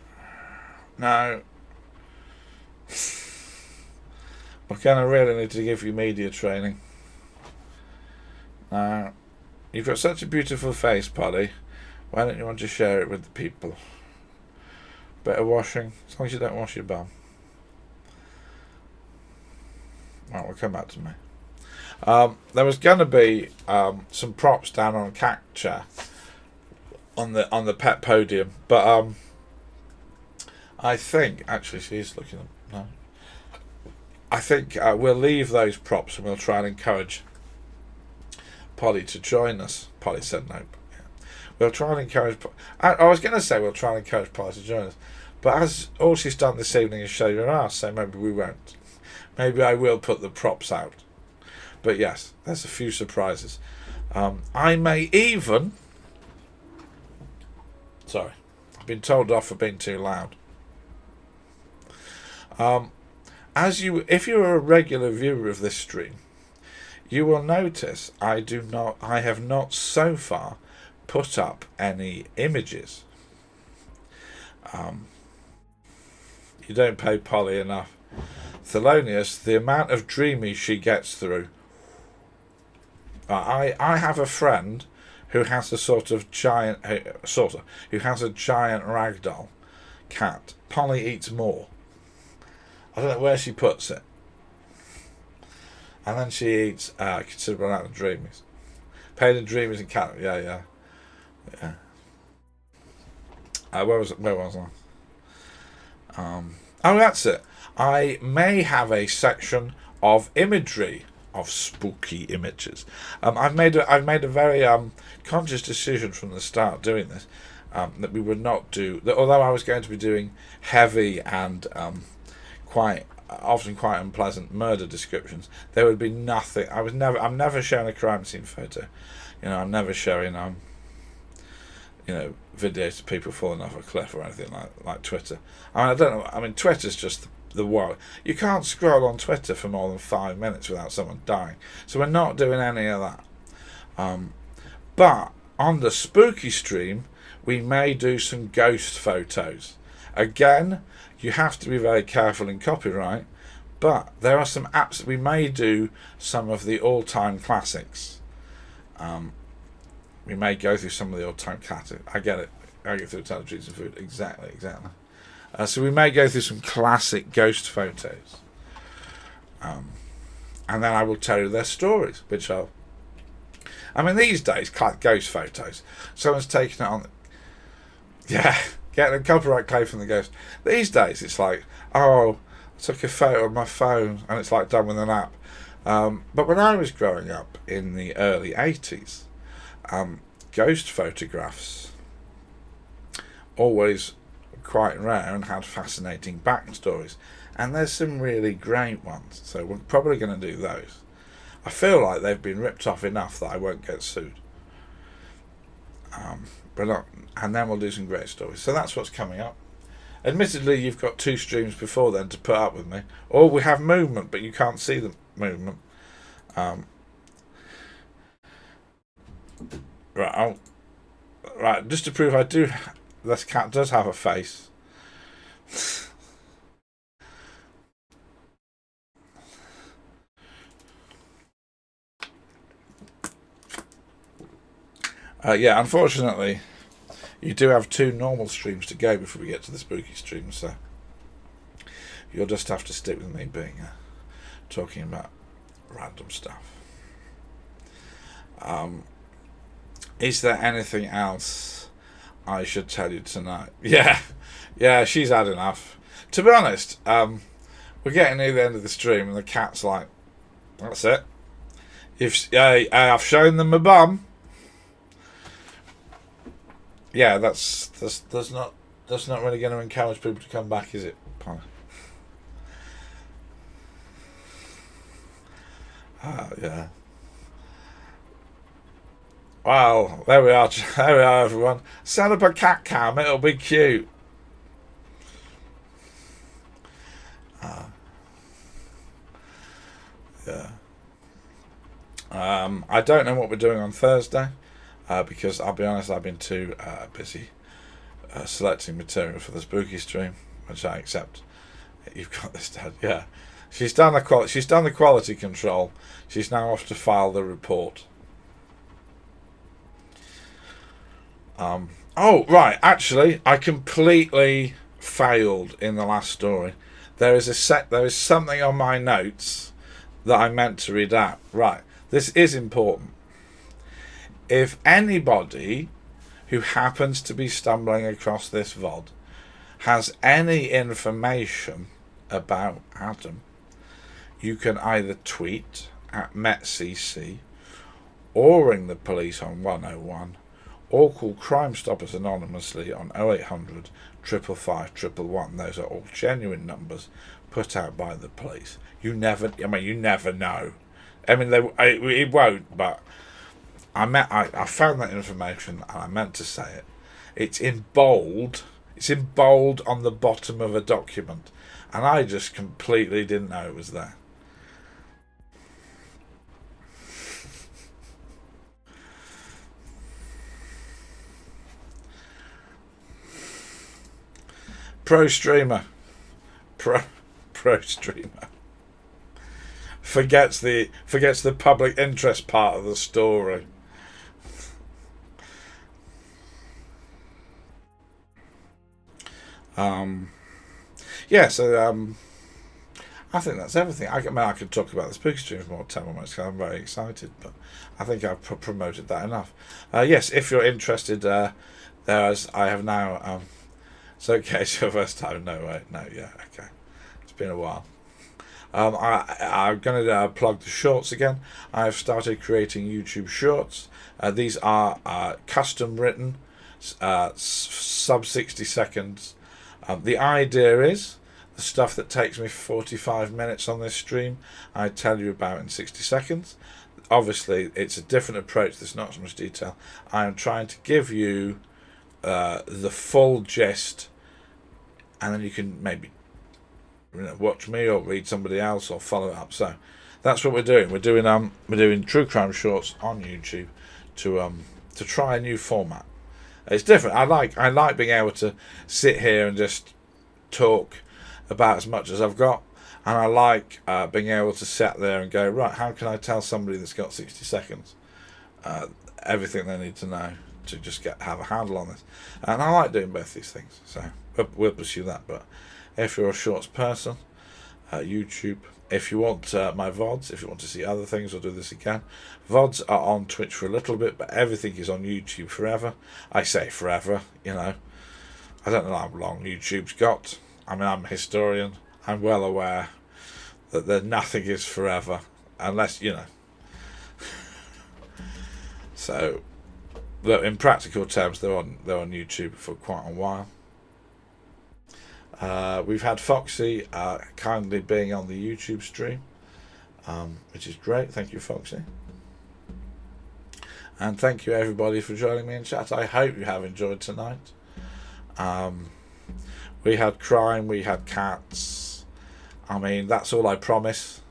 We're going to really need to give you media training. Now, you've got such a beautiful face, Polly. Why don't you want to share it with the people? Better washing, as long as you don't wash your bum. Right, we'll come back to me. There was going to be some props down on a cat chair on the pet podium, but I think actually she's looking at no. I think we'll leave those props and we'll try and encourage Polly to join us. Polly said no. Yeah. We'll try and encourage. I was going to say we'll try and encourage Polly to join us, but as all she's done this evening is show your ass, so maybe we won't. Maybe I will put the props out. But yes, there's a few surprises. I may even. Sorry, I've been told off for being too loud. If you're a regular viewer of this stream, you will notice I have not so far put up any images. You don't pay Polly enough. Thelonious, the amount of dreamy she gets through. I have a friend who has a who has a giant ragdoll cat. Polly eats more. I don't know where she puts it. And then she eats a considerable amount of dreamies. Pain and dreamies and cat. Yeah. Where was I? Oh, that's it. I may have a section of imagery, of spooky images. I've made a very conscious decision from the start doing this that we would not do. Although I was going to be doing heavy and often quite unpleasant murder descriptions, there would be nothing. I'm never showing a crime scene photo. I'm never showing videos of people falling off a cliff or anything like Twitter. I mean, I don't know. I mean, Twitter's just the world. You can't scroll on Twitter for more than 5 minutes without someone dying. So we're not doing any of that. But on the spooky stream, we may do some ghost photos. Again, you have to be very careful in copyright, but there are some apps. We may do some of the all-time classics. We may go through some of the all-time classics. I get it. I get through Tell Trees and Food. Exactly. So we may go through some classic ghost photos. And then I will tell you their stories, which are... I mean, these days, ghost photos. Someone's taken it on... Yeah, getting a copyright claim from the ghost. These days, it's like, oh, I took a photo of my phone, and it's like done with an app. But when I was growing up in the early 80s, ghost photographs always quite rare and had fascinating backstories, and there's some really great ones, so we're probably going to do those. I feel like they've been ripped off enough that I won't get sued, but not, and then we'll do some great stories. So that's what's coming up. Admittedly, you've got 2 streams before then to put up with me, or we have movement but you can't see the movement. Right, just to prove this cat does have a face. Yeah, unfortunately, you do have 2 normal streams to go before we get to the spooky stream, so you'll just have to stick with me being talking about random stuff. Is there anything else I should tell you tonight? Yeah, she's had enough. To be honest, we're getting near the end of the stream and the cat's like, that's it. I've shown them my bum. Yeah, that's not really going to encourage people to come back, is it, Connor? Yeah. Well, there we are, everyone. Set up a cat cam, it'll be cute. Yeah. I don't know what we're doing on Thursday, because I'll be honest, I've been too busy selecting material for the spooky stream, which I accept. You've got this, Dad. Yeah, she's done the quality control. She's now off to file the report. Oh right, actually, I completely failed in the last story. There is something on my notes that I meant to read out. Right, this is important. If anybody who happens to be stumbling across this VOD has any information about Adam, you can either tweet at MetCC or ring the police on 101 or call Crime Stoppers anonymously on 0800 555 111. Those are all genuine numbers put out by the police. You never know. I mean, it won't, but I found that information and I meant to say it. It's in bold. It's in bold on the bottom of a document, and I just completely didn't know it was there. Pro streamer forgets the public interest part of the story. I think that's everything. I could talk about the spooky stream for more 10 minutes because I'm very excited, but I think I've promoted that enough. Yes, if you're interested, I have now. It's okay, it's your first time. No, yeah, okay. It's been a while. I'm going to plug the shorts again. I've started creating YouTube shorts. These are custom written, sub 60 seconds. The idea is the stuff that takes me 45 minutes on this stream, I tell you about in 60 seconds. Obviously, it's a different approach. There's not so much detail. I am trying to give you the full gist, and then you can maybe watch me or read somebody else or follow it up. So that's what we're doing. We're doing true crime shorts on YouTube to try a new format. It's different. I like being able to sit here and just talk about as much as I've got, and I like being able to sit there and go, right, how can I tell somebody that's got 60 seconds everything they need to know to just have a handle on this. And I like doing both these things, so we'll pursue that. But if you're a shorts person, YouTube. If you want my VODs, if you want to see other things, I'll do this again. VODs are on Twitch for a little bit, but everything is on YouTube forever. I say forever, I don't know how long YouTube's got. I mean, I'm a historian. I'm well aware that nothing is forever, unless, So, in practical terms, they're on YouTube for quite a while. We've had Foxy kindly being on the YouTube stream, which is great. Thank you, Foxy. And thank you, everybody, for joining me in chat. I hope you have enjoyed tonight. We had crime, we had cats. I mean, that's all I promise.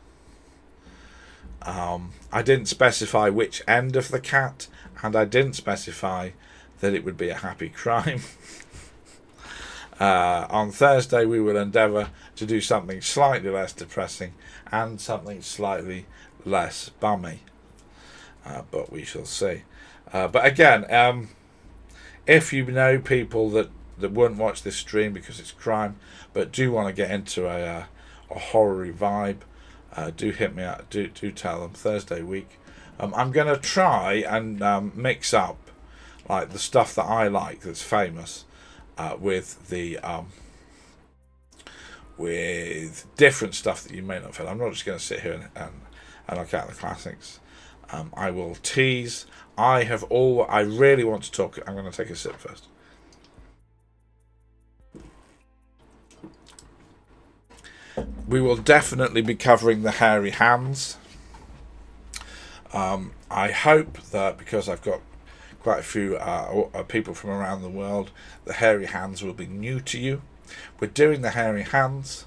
I didn't specify which end of the cat, and I didn't specify that it would be a happy crime. On Thursday we will endeavour to do something slightly less depressing and something slightly less bummy, but we shall see. But again, if you know people that wouldn't watch this stream because it's crime but do want to get into a horror vibe, do hit me up. Do tell them Thursday week. I'm going to try and mix up like the stuff that I like that's famous with different stuff that you may not have heard. I'm not just going to sit here and look at the classics. I will tease. I really want to talk. I'm going to take a sip first. We will definitely be covering the hairy hands. I hope that because I've got quite a few people from around the world, the hairy hands will be new to you. We're doing the hairy hands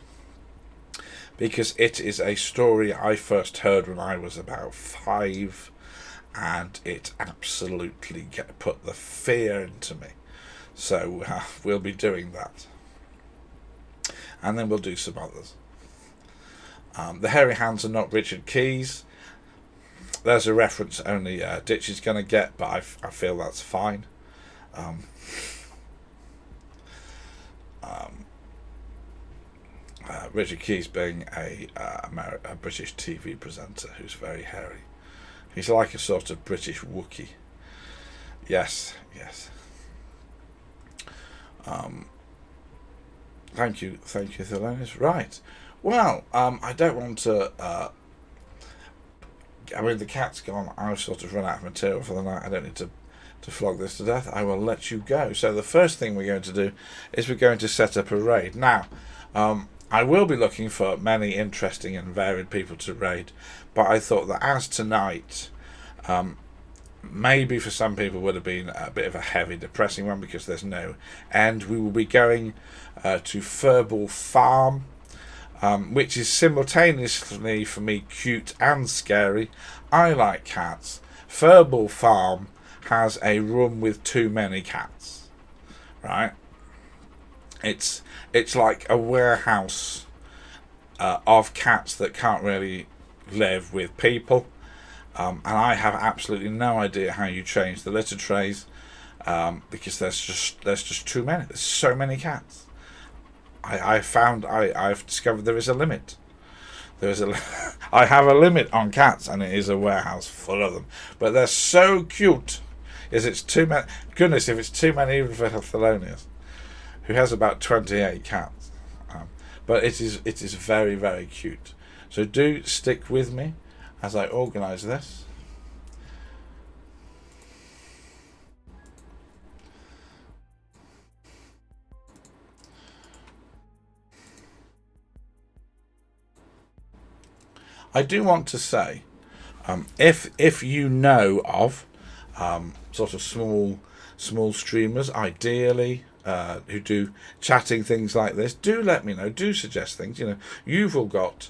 because it is a story I first heard when I was about 5, and it absolutely put the fear into me. So we'll be doing that, and then we'll do some others. The hairy hands are not Richard Keys. There's a reference only Ditch is going to get, but I feel that's fine. Richard Keys being a British TV presenter who's very hairy. He's like a sort of British Wookiee. Yes. Thank you, Thelonious. Right. Well, I don't want to... I mean, the cat's gone. I've sort of run out of material for the night. I don't need to flog this to death. I will let you go. So the first thing we're going to do is we're going to set up a raid. Now, I will be looking for many interesting and varied people to raid, but I thought that as tonight, maybe for some people would have been a bit of a heavy, depressing one because there's no end. We will be going to Furball Farm, which is simultaneously for me cute and scary. I like cats. Furball Farm has a room with too many cats, right? It's like a warehouse of cats that can't really live with people, and I have absolutely no idea how you change the litter trays, because there's just too many. There's so many cats. I've discovered there is a limit. I have a limit on cats, and it is a warehouse full of them. But they're so cute. It's too many. Goodness, if it's too many even for Thelonious, who has about 28 cats. But it is very, very cute. So do stick with me as I organise this. I do want to say, if you know of sort of small small streamers, ideally, who do chatting things like this, do let me know. Do suggest things. You've all got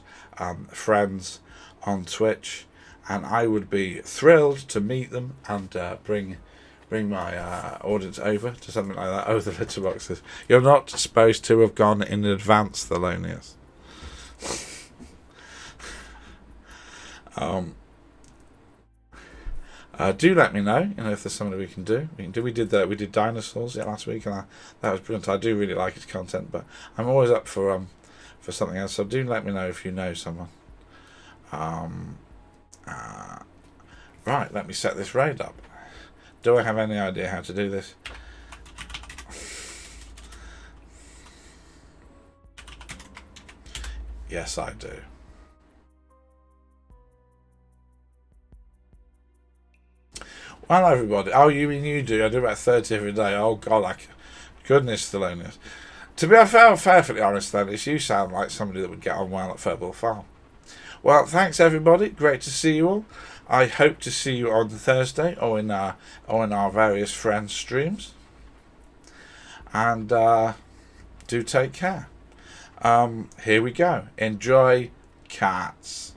friends on Twitch, and I would be thrilled to meet them and bring my audience over to something like that. Oh, the litter boxes. You're not supposed to have gone in advance, Thelonious. Do let me know, if there's something we can do. We did dinosaurs last week, and that was brilliant. I do really like its content, but I'm always up for something else. So do let me know if you know someone. Right, let me set this raid up. Do I have any idea how to do this? Yes, I do. Well, everybody. Oh, you mean you do? I do about 30 every day. Oh, God, goodness, Thelonious. To be perfectly honest, then, you sound like somebody that would get on well at Football Farm. Well, thanks, everybody. Great to see you all. I hope to see you on Thursday or in our various friends' streams. And do take care. Here we go. Enjoy cats.